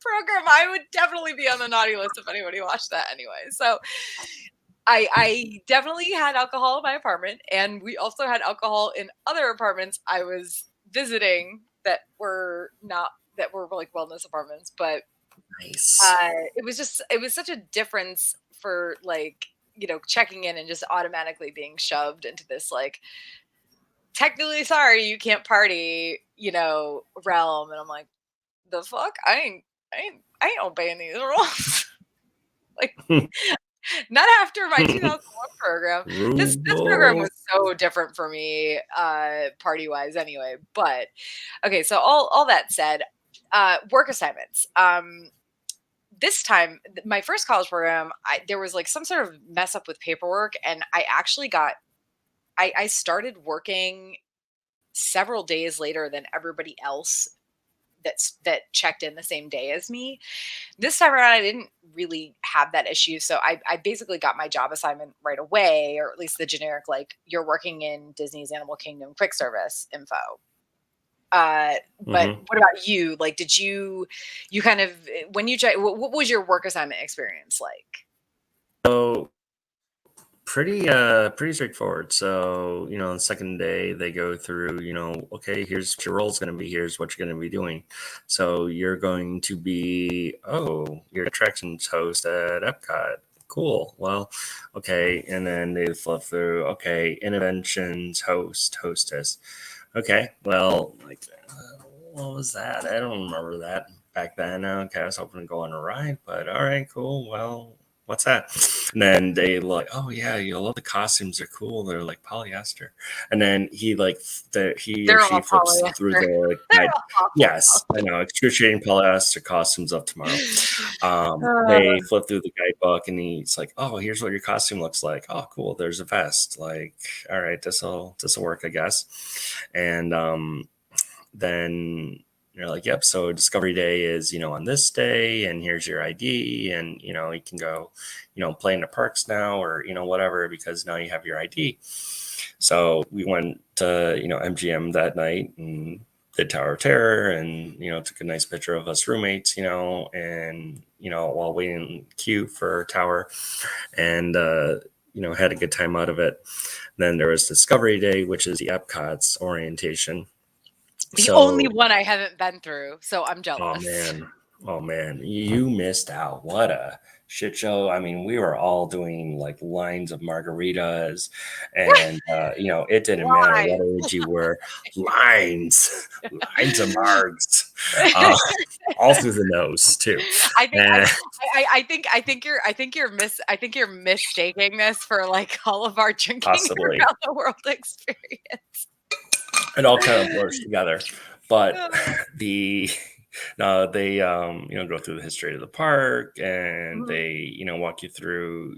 program, I would definitely be on the naughty list if anybody watched that anyway. So I definitely had alcohol in my apartment, and we also had alcohol in other apartments I was visiting that were like wellness apartments. But Nice. it was such a difference for, like, checking in and just automatically being shoved into this, like, technically sorry you can't party, realm. And I'm like, the fuck, I ain't obeying these rules. Like, not after my 2001 program. This program Rules. was so different for me, party wise anyway. But okay, so all that said, work assignments. This time, my first college program, there was like some sort of mess up with paperwork, and I actually I started working several days later than everybody else that checked in the same day as me. This time around, I didn't really have that issue. So I basically got my job assignment right away, or at least the generic, like, you're working in Disney's Animal Kingdom quick service info. But Hmm. what about you? Like, did you kind of, when you check, what was your work assignment experience like? So pretty straightforward. So, the second day they go through, okay, here's what your role's going to be, here's what you're going to be doing. So you're going to be, your attractions host at Epcot. Cool. Well, okay. And then they flip through, okay, interventions hostess. Okay. Well, like, what was that? I don't remember that back then. Okay, I was hoping to go on a ride, but all right, cool. Well, what's that? And then they like, oh yeah, love the costumes are cool. They're like polyester. And then he or They're she all flips through polyester. the They're guide. all awful. Yes, I know, excruciating polyester costumes of tomorrow. Uh, They flip through the guidebook and he's like, oh, here's what your costume looks like. Oh, cool. There's a vest. Like, all right, this'll work, I guess. And then you're like, yep, so Discovery Day is, on this day, and here's your ID, and, you can go, play in the parks now, or, whatever, because now you have your ID. So we went to, MGM that night and did Tower of Terror and, took a nice picture of us roommates, and, while waiting in queue for Tower, and, had a good time out of it. Then there was Discovery Day, which is the Epcot's orientation. the only So, one I haven't been through, so I'm oh jealous. man, oh man, you missed out. What a shit show. I mean, we were all doing like lines of margaritas, and it didn't matter Why? what age you were. Lines, lines of margs, uh, all through the nose too. I think And I think you're mistaking this for like all of our drinking possibly around the world experience. it all kind of blurs together. But the no, they go through the history of the park, and Mhm. they walk you through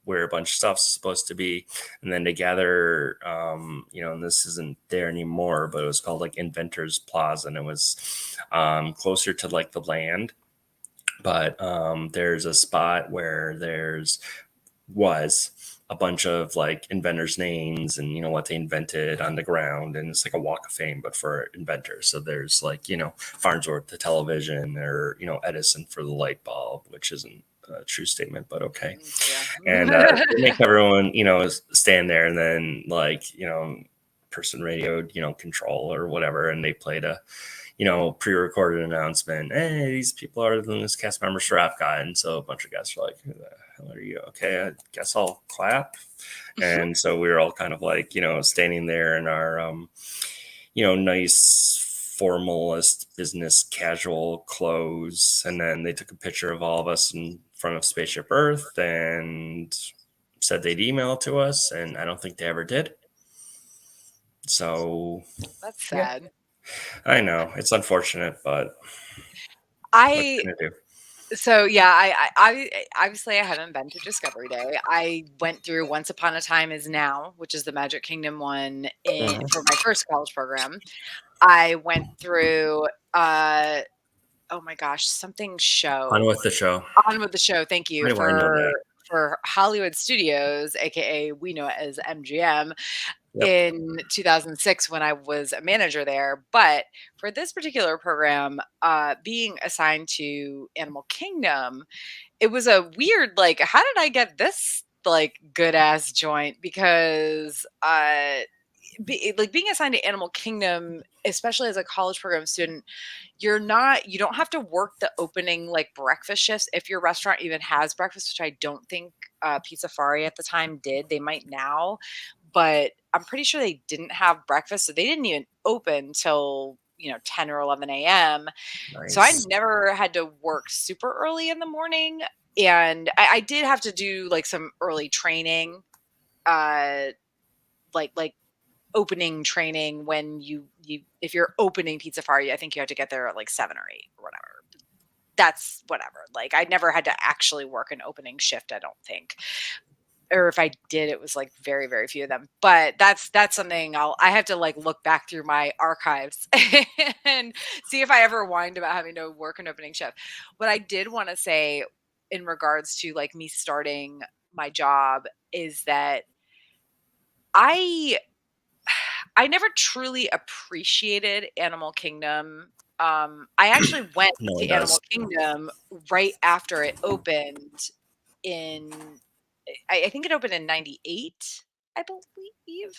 where a bunch of stuff's supposed to be, and then they gather and this isn't there anymore, but it was called like Inventors Plaza, and it was closer to like the land. But there's a spot where was a bunch of like inventors' names and what they invented on the ground, and it's like a walk of fame but for inventors. So there's like Farnsworth the television, or Edison for the light bulb, which isn't a true statement, but okay. And Yeah. they make everyone stand there, and then like person radioed control or whatever, and they played a pre-recorded announcement. Hey, these people are the newest cast members for Epcot. And so a bunch of guys were like, who the hell are you? Okay, I guess I'll clap. And so we were all kind of like, standing there in our, nice formalist business casual clothes. And then they took a picture of all of us in front of Spaceship Earth and said they'd email it to us. And I don't think they ever did. So, That's yeah, sad. I know it's unfortunate, but what I can I do? So yeah, I obviously I haven't been to Discovery Day. I went through Once Upon a Time Is Now, which is the Magic Kingdom one for my first college program. I went through oh my gosh, something On show. with the show. On with the Show. Thank you Why do I know that? for Hollywood Studios, aka we know it as MGM, Yep. in 2006 when I was a manager there. But for this particular program, being assigned to Animal Kingdom, it was a weird, like, how did I get this like good ass joint? Because like being assigned to Animal Kingdom, especially as a college program student, you don't have to work the opening like breakfast shifts if your restaurant even has breakfast, which I don't think Pizza Fari at the time did. They might now, but I'm pretty sure they didn't have breakfast, so they didn't even open till 10 or 11 a.m. So I Nice. never had to work super early in the morning, and I did have to do like some early training, uh, like opening training when you if you're opening Pizza Fari, I think you have to get there at like 7 or 8 or whatever. That's whatever. Like I never had to actually work an opening shift, I don't think. or if I did, it was like very, very few of them. But that's something I have to like look back through my archives and see if I ever whined about having to work an opening shift. What I did want to say in regards to like me starting my job is that I I never truly appreciated Animal Kingdom. I actually went No one to Animal does. Kingdom right after it opened in I think it opened in 98, I believe.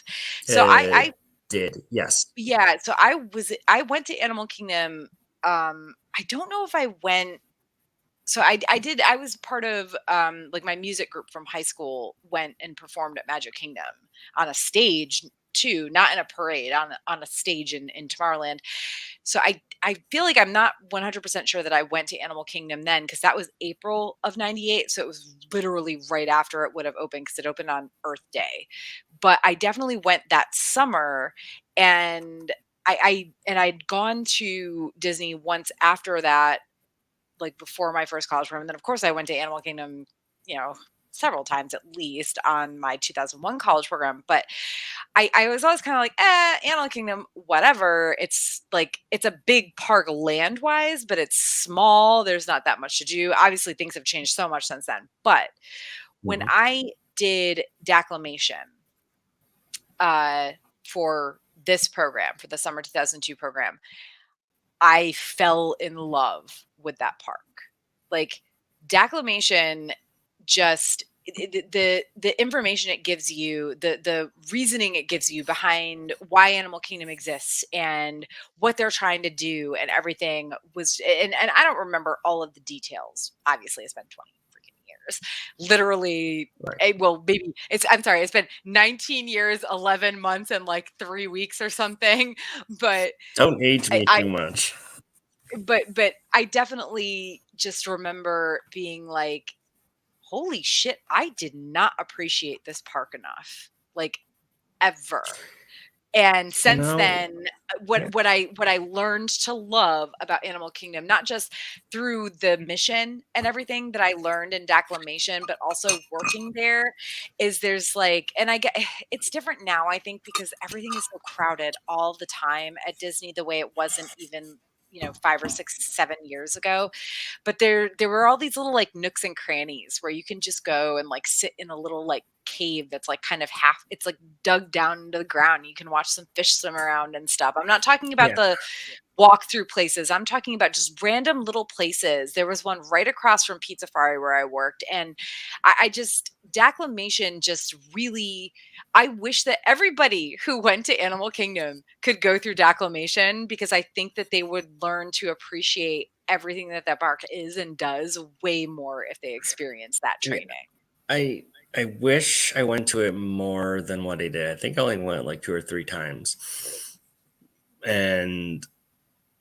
So I It did, yes. yeah, so I went to Animal Kingdom. I don't know if I went so I was part of like my music group from high school went and performed at Magic Kingdom on a stage too, not in a parade, on a stage in Tomorrowland. So I feel like I'm not 100% sure that I went to Animal Kingdom then because that was April of 98, so it was literally right after it would have opened because it opened on Earth Day. But I definitely went that summer, and I'd gone to Disney once after that, like before my first college program. And then of course I went to Animal Kingdom, you know, several times at least on my 2001 college program. But I was always kind of like, Animal Kingdom, whatever. It's like it's a big park land wise, but it's small. There's not that much to do. Obviously, things have changed so much since then. But when Mhm. I did declamation uh, for this program, for the summer 2002 program, I fell in love with that park. Like declamation just the information it gives you, the reasoning it gives you behind why Animal Kingdom exists and what they're trying to do and everything was and I don't remember all of the details. Obviously, it's been 20 freaking years. Literally Right. well, maybe I'm sorry, it's been 19 years, 11 months, and like 3 weeks or something. But Don't age me I too much. but I definitely just remember being like, "Holy shit, I did not appreciate this park enough." Like, ever. And You since know, then, yeah. what I learned to love about Animal Kingdom, not just through the mission and everything that I learned in declamation, but also working there, is there's like and I get it's different now, I think, because everything is so crowded all the time at Disney the way it wasn't even, 5 or 6, 7 years ago. But there were all these little, like, nooks and crannies where you can just go and, like, sit in a little, like, cave that's, like, kind of half it's, like, dug down into the ground. You can watch some fish swim around and stuff. I'm not talking about Yeah. the walk through places. I'm talking about just random little places. There was one right across from Pizza Fari where I worked, and I just declamation just really I wish that everybody who went to Animal Kingdom could go through declamation because I think that they would learn to appreciate everything that that park is and does way more if they experience that Yeah. training. I I wish I went to it more than what I did. I think I only went like 2 or 3 times. And,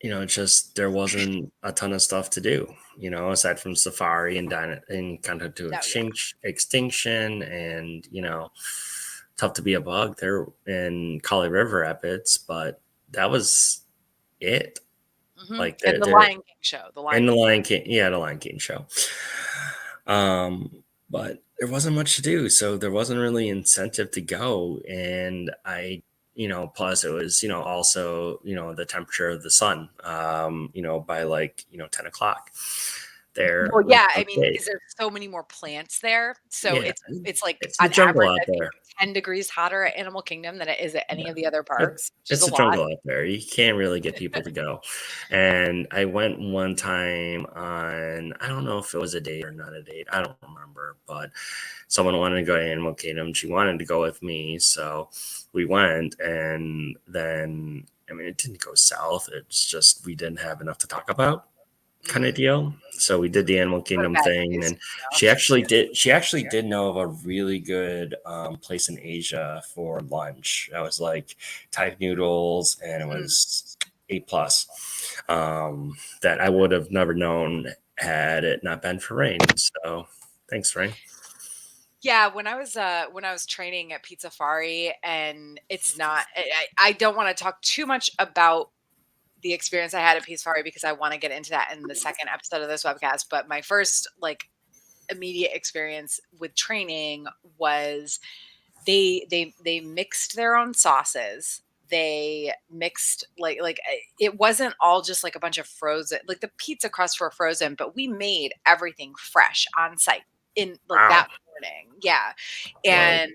it's just there wasn't a ton of stuff to do, aside from Safari and Countdown to Oh yeah. Extinction and, Tough to Be a Bug there in Kali River Rapids, but that was it. Like And the there Lion King show, the in Lion the King. Lion King, yeah, the Lion King show. But there wasn't much to do, so there wasn't really incentive to go. And plus it was, also, the temperature of the sun, by like, 10 o'clock there Well, was yeah, I about mean, day. because there's so many more plants there, so Yeah, it's like it's the on jungle average, out I think there. it's 10 degrees hotter at Animal Kingdom than it is at any Yeah. of the other It, parks, which is it's a the lot. jungle out there. You can't really get people to go. And I went one time on, I don't know if it was a date or not a date. I don't remember, but someone wanted to go to Animal Kingdom. She wanted to go with me. So we went. And then, I mean, it didn't go south. It's just we didn't have enough to talk about kind of Mm, deal. So we did the Animal what Kingdom bad thing, news, and she actually did know of a really good place in Asia for lunch. That was like Thai noodles, and it Mm. was A plus. That I would have never known had it not been for rain. So thanks, Rain. Yeah, when I was training at Pizza Fari, and it's not I don't wanna talk too much about the experience I had at Pizza Fari because I wanna get into that in the second episode of this webcast, but my first, like, immediate experience with training was they mixed their own sauces. They mixed it wasn't all just like a bunch of frozen, like the pizza crusts were frozen, but we made everything fresh on site in like Wow. that morning. Yeah. Whoa. And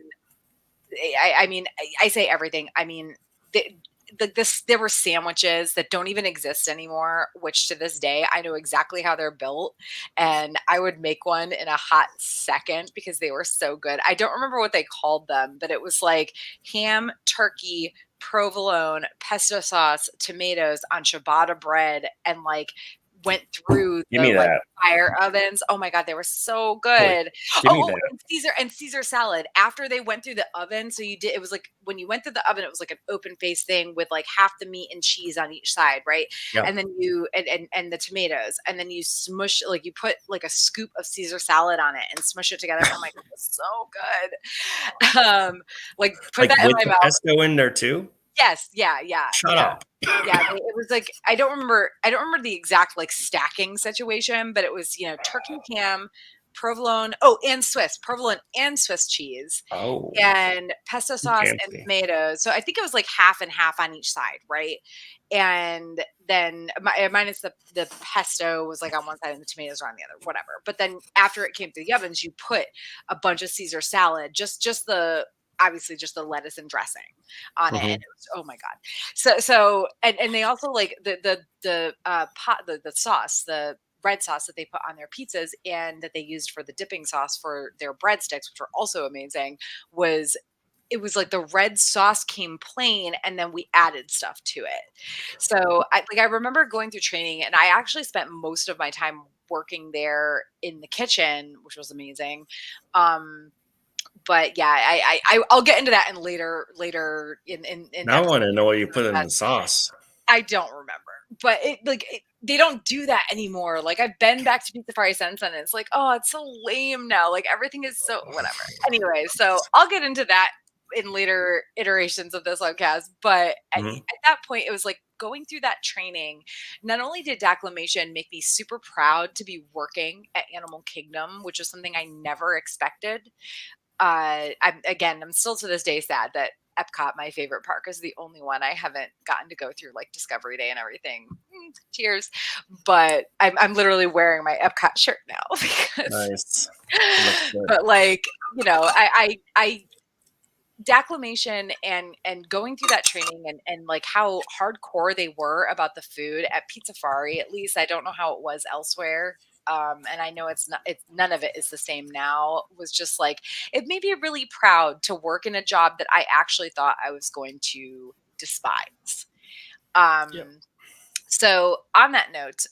I mean, I say everything. I mean, the, there were sandwiches that don't even exist anymore, which to this day I know exactly how they're built, and I would make one in a hot second because they were so good. I don't remember what they called them, but it was like ham, turkey, provolone, pesto sauce, tomatoes on ciabatta bread, and like went through Give the me like that. fire ovens. Oh my god, they were so Holy, good. give me that. And Caesar salad after they went through the oven. So you did, it was like when you went through the oven, it was like an open face thing with like half the meat and cheese on each side, right? Yep. And then you and the tomatoes, and then you smush, like you put like a scoop of Caesar salad on it and smush it together. Oh my god, it's so good. Like put Like that in with my the mouth. pesto in there too? Yes, yeah, yeah, Shut yeah. up. Yeah, it was like I don't remember the exact like stacking situation, but it was, turkey, ham, provolone, and provolone and Swiss cheese, Oh, and pesto too sauce and fancy. tomatoes. So I think it was like half and half on each side, right? And then minus the pesto was like on one side and the tomatoes were on the other, whatever. But then after it came through the ovens, you put a bunch of Caesar salad, just the obviously just the lettuce and dressing on it, and Hmm. it was, oh my god. So and they also like the sauce, the red sauce that they put on their pizzas and that they used for the dipping sauce for their breadsticks, which were also amazing, was it was like the red sauce came plain and then we added stuff to it. So I remember going through training, and I actually spent most of my time working there in the kitchen, which was amazing. Um, but yeah, I'll get into that in later in Now I want episode to know what you put in the sauce. I don't remember, but they don't do that anymore. Like I've been back to Pizza Fari since, and it's like, oh, it's so lame now. Like everything is so whatever. Anyway, so I'll get into that in later iterations of this podcast. But Mhm. at that point, it was like going through that training. Not only did Declamation make me super proud to be working at Animal Kingdom, which is something I never expected. I'm still to this day sad that Epcot, my favorite park, is the only one I haven't gotten to go through like Discovery Day and everything. Cheers. But I'm literally wearing my Epcot shirt now because, Nice. It looks good. but like, I declamation and going through that training and like how hardcore they were about the food at Pizza Fari, at least I don't know how it was elsewhere. And I know it's none of it is the same now, was just like it made me really proud to work in a job that I actually thought I was going to despise. Yep. So on that note,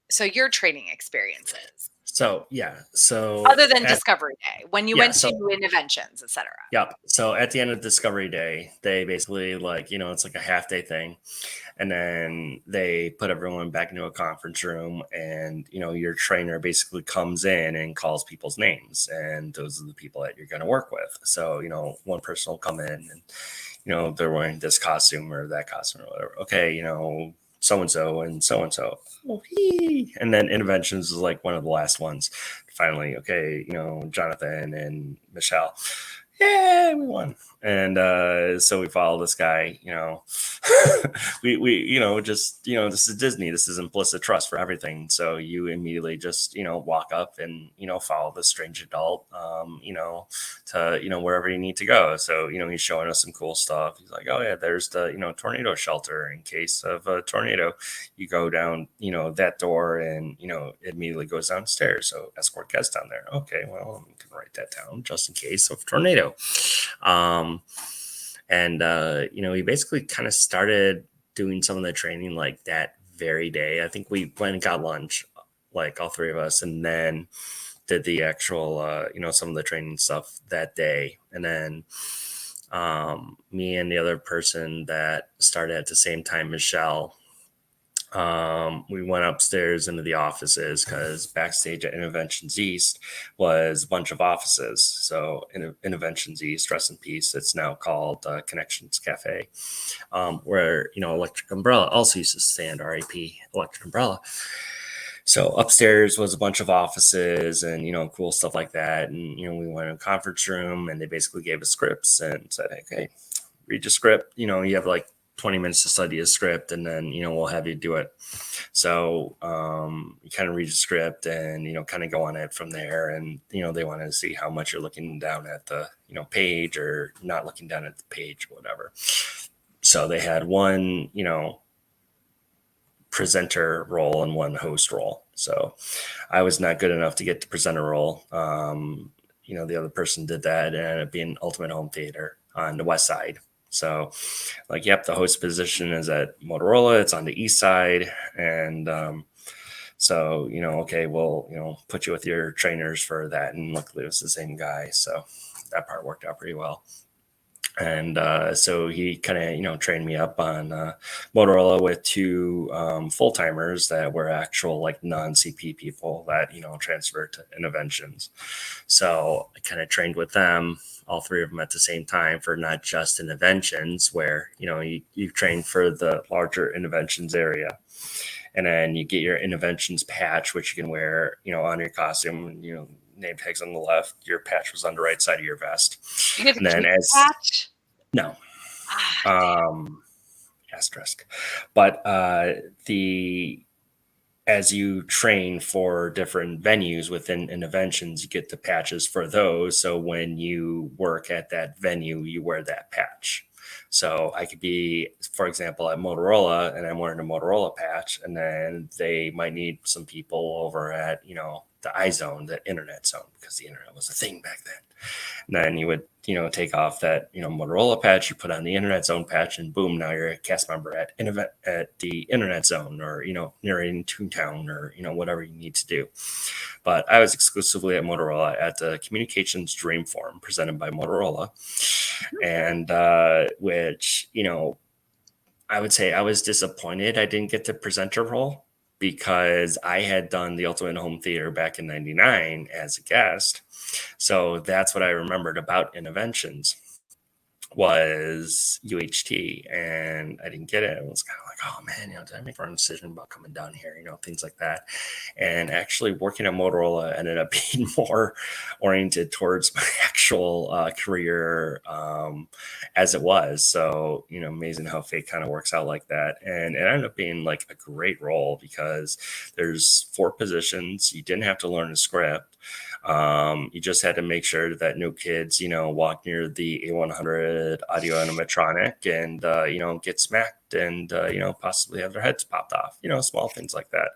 so your training experiences So yeah. other than Discovery Day, when you Yeah. went to So Inventions, etc. yep. So at the end of Discovery Day, they basically like, it's like a half day thing. And then they put everyone back into a conference room, and your trainer basically comes in and calls people's names, and those are the people that you're going to work with. So one person will come in and they're wearing this costume or that costume or whatever. Okay, so and so and so and so. And then Interventions is like one of the last ones. Finally, okay, Jonathan and Michelle. Yeah, we won. And so we follow this guy, we just this is Disney, this is implicit trust for everything, so you immediately just walk up and follow this strange adult to wherever you need to go. So he's showing us some cool stuff. He's like, oh yeah, there's the tornado shelter in case of a tornado. You go down that door, and it immediately goes downstairs, so escort guests down there. Okay, well, I'm gonna write that down just in case of tornado. And he basically kind of started doing some of the training like that very day. I think we went and got lunch, like all three of us, and then did the actual some of the training stuff that day. And then me and the other person that started at the same time, Michelle, we went upstairs into the offices because backstage at Interventions East was a bunch of offices. So Interventions East, rest in peace, it's now called Connections Cafe, where Electric Umbrella also used to stand, RIP Electric Umbrella. So upstairs was a bunch of offices and, cool stuff like that. And, we went in a conference room and they basically gave us scripts and said, okay, read your script. You have like 20 minutes to study a script and then, we'll have you do it. So you kind of read the script and, kind of go on it from there. And, they wanted to see how much you're looking down at the, page or not looking down at the page, whatever. So they had one, presenter role and one host role. So I was not good enough to get the presenter role. The other person did that and it ended up being Ultimate Home Theater on the West Side. So like, yep, the host position is at Motorola. It's on the East Side. And so, okay, we'll put you with your trainers for that. And luckily it was the same guy. So that part worked out pretty well. And so he kind of, trained me up on Motorola with two full-timers that were actual like non-CP people that, transferred to Interventions. So I kind of trained with them, all three of them at the same time for not just Interventions where, you train for the larger Interventions area. And then you get your Interventions patch, which you can wear, on your costume, name tags on the left, your patch was on the right side of your vest. You get and then as patch? No. Asterisk. But as you train for different venues within Interventions, you get the patches for those. So when you work at that venue, you wear that patch. So I could be, for example, at Motorola and I'm wearing a Motorola patch, and then they might need some people over at, the iZone, the internet zone, because the internet was a thing back then. And then you would, take off that, Motorola patch, you put on the internet zone patch, and boom, now you're a cast member at the internet zone, or, narrating Toontown, or, whatever you need to do. But I was exclusively at Motorola at the Communications Dreamform presented by Motorola. And which, I would say I was disappointed I didn't get the presenter role because I had done the Ultimate Home Theater back in 99 as a guest. So that's what I remembered about Interventions was UHT, and I didn't get it. It was kind of like, oh man, did I make the wrong decision about coming down here? Things like that. And actually working at Motorola ended up being more oriented towards my actual career as it was. So, amazing how fate kind of works out like that. And it ended up being like a great role because there's 4 positions. You didn't have to learn a script. You just had to make sure that no kids, walk near the A100 audio animatronic and, get smacked and, possibly have their heads popped off, small things like that.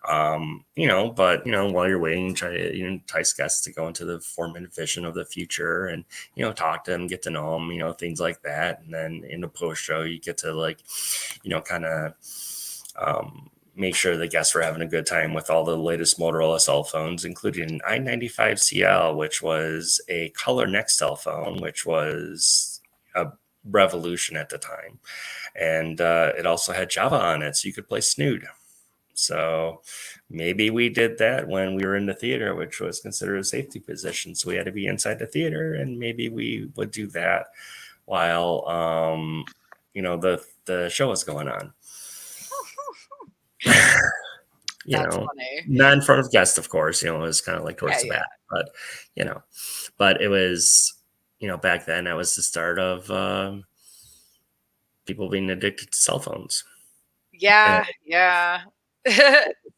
But, while you're waiting, try to, entice guests to go into the 4-minute vision of the future and, talk to them, get to know them, things like that. And then in the post show, you get to like, kind of, make sure the guests were having a good time with all the latest Motorola cell phones, including an i95CL, which was a color next cell phone, which was a revolution at the time. And it also had Java on it, so you could play Snood. So maybe we did that when we were in the theater, which was considered a safety position. So we had to be inside the theater, and maybe we would do that while, the show was going on. That's funny. Not in front of guests, of course, it was kind of like towards the back, but, but it was, back then that was the start of people being addicted to cell phones. Yeah.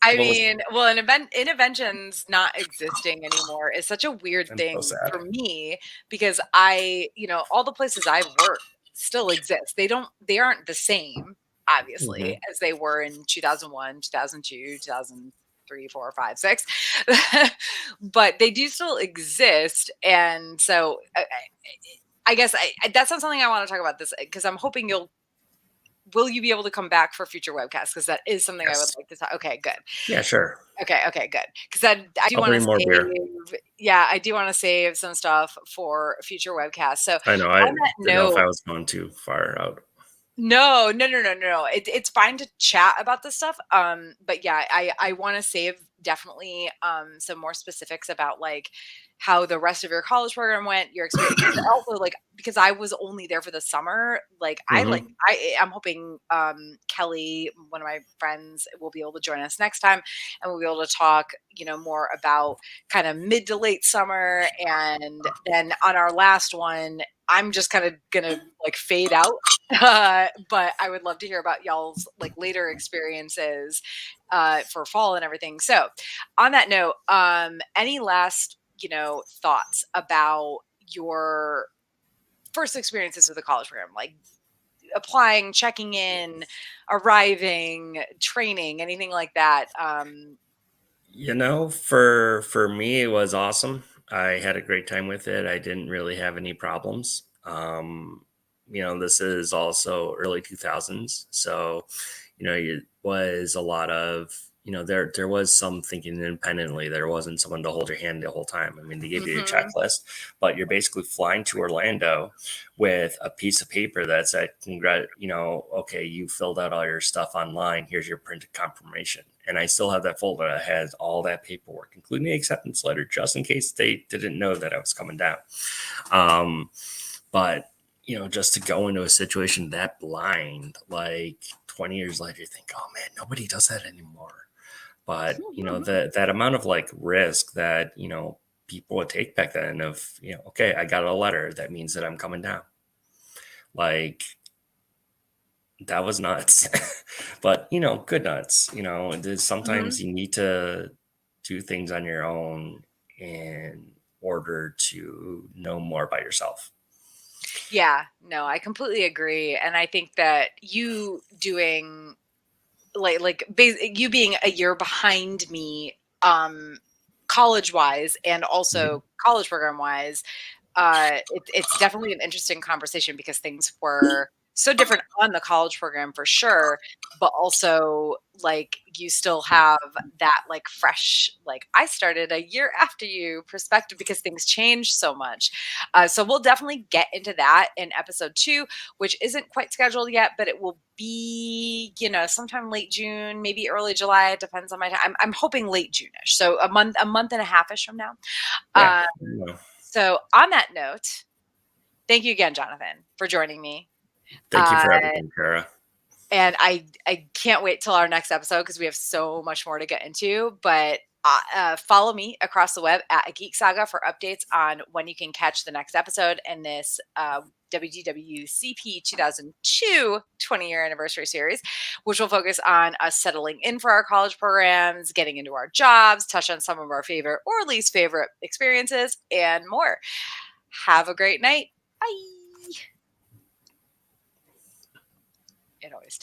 I mean, well, Interventions not existing anymore is such a weird thing for me because all the places I've worked still exist. They aren't the same, obviously, as they were in 2001, 2002, 2003, 4, 5, 6, but they do still exist. And so I guess that's not something I want to talk about this because I'm hoping will you be able to come back for future webcasts? Because that is something I would like to talk. Okay, good. Yeah, sure. Okay, good. Because I do want to save. Yeah, I do want to save some stuff for future webcasts. So I know. I didn't know if I was going too far out. No. It's fine to chat about this stuff. But yeah, I want to save definitely some more specifics about like how the rest of your college program went, your experience. And also like because I was only there for the summer, like Hmm. I'm hoping Kelly, one of my friends, will be able to join us next time and we'll be able to talk, more about kind of mid to late summer. And then on our last one, I'm just kind of gonna like fade out. But I would love to hear about y'all's like later experiences for fall and everything. So on that note, any last, thoughts about your first experiences with the college program, like applying, checking in, arriving, training, anything like that? For me, it was awesome. I had a great time with it. I didn't really have any problems. This is also early 2000s, so it was a lot of there was some thinking independently. There wasn't someone to hold your hand the whole time. I mean, they gave you a Mhm. checklist, but you're basically flying to Orlando with a piece of paper that said, okay, you filled out all your stuff online. Here's your printed confirmation. And I still have that folder that has all that paperwork, including the acceptance letter, just in case they didn't know that I was coming down. But just to go into a situation that blind, like 20 years later, you think, oh man, nobody does that anymore. But that amount of like risk that people would take back then of okay, I got a letter that means that I'm coming down. Like that was nuts. But good nuts. Mhm. Sometimes you need to do things on your own in order to know more about yourself. Yeah, no, I completely agree, and I think that you doing you being a year behind me, college wise and Mhm. also college program wise, it's definitely an interesting conversation because things were so different on the college program for sure, but also like you still have that like fresh, like I started a year after you perspective because things change so much. So we'll definitely get into that in episode 2, which isn't quite scheduled yet, but it will be, sometime late June, maybe early July. It depends on my time. I'm hoping late June-ish. So a month and a half-ish from now. Yeah. Uh, so on that note, thank you again, Jonathan, for joining me. Thank you Uh, for everything, Kara. and I can't wait till our next episode because we have so much more to get into. But follow me across the web at A Geek Saga for updates on when you can catch the next episode in this WDWCP 2002 20-year anniversary series, which will focus on us settling in for our college programs, getting into our jobs, touch on some of our favorite or least favorite experiences, and more. Have a great night. Bye. It always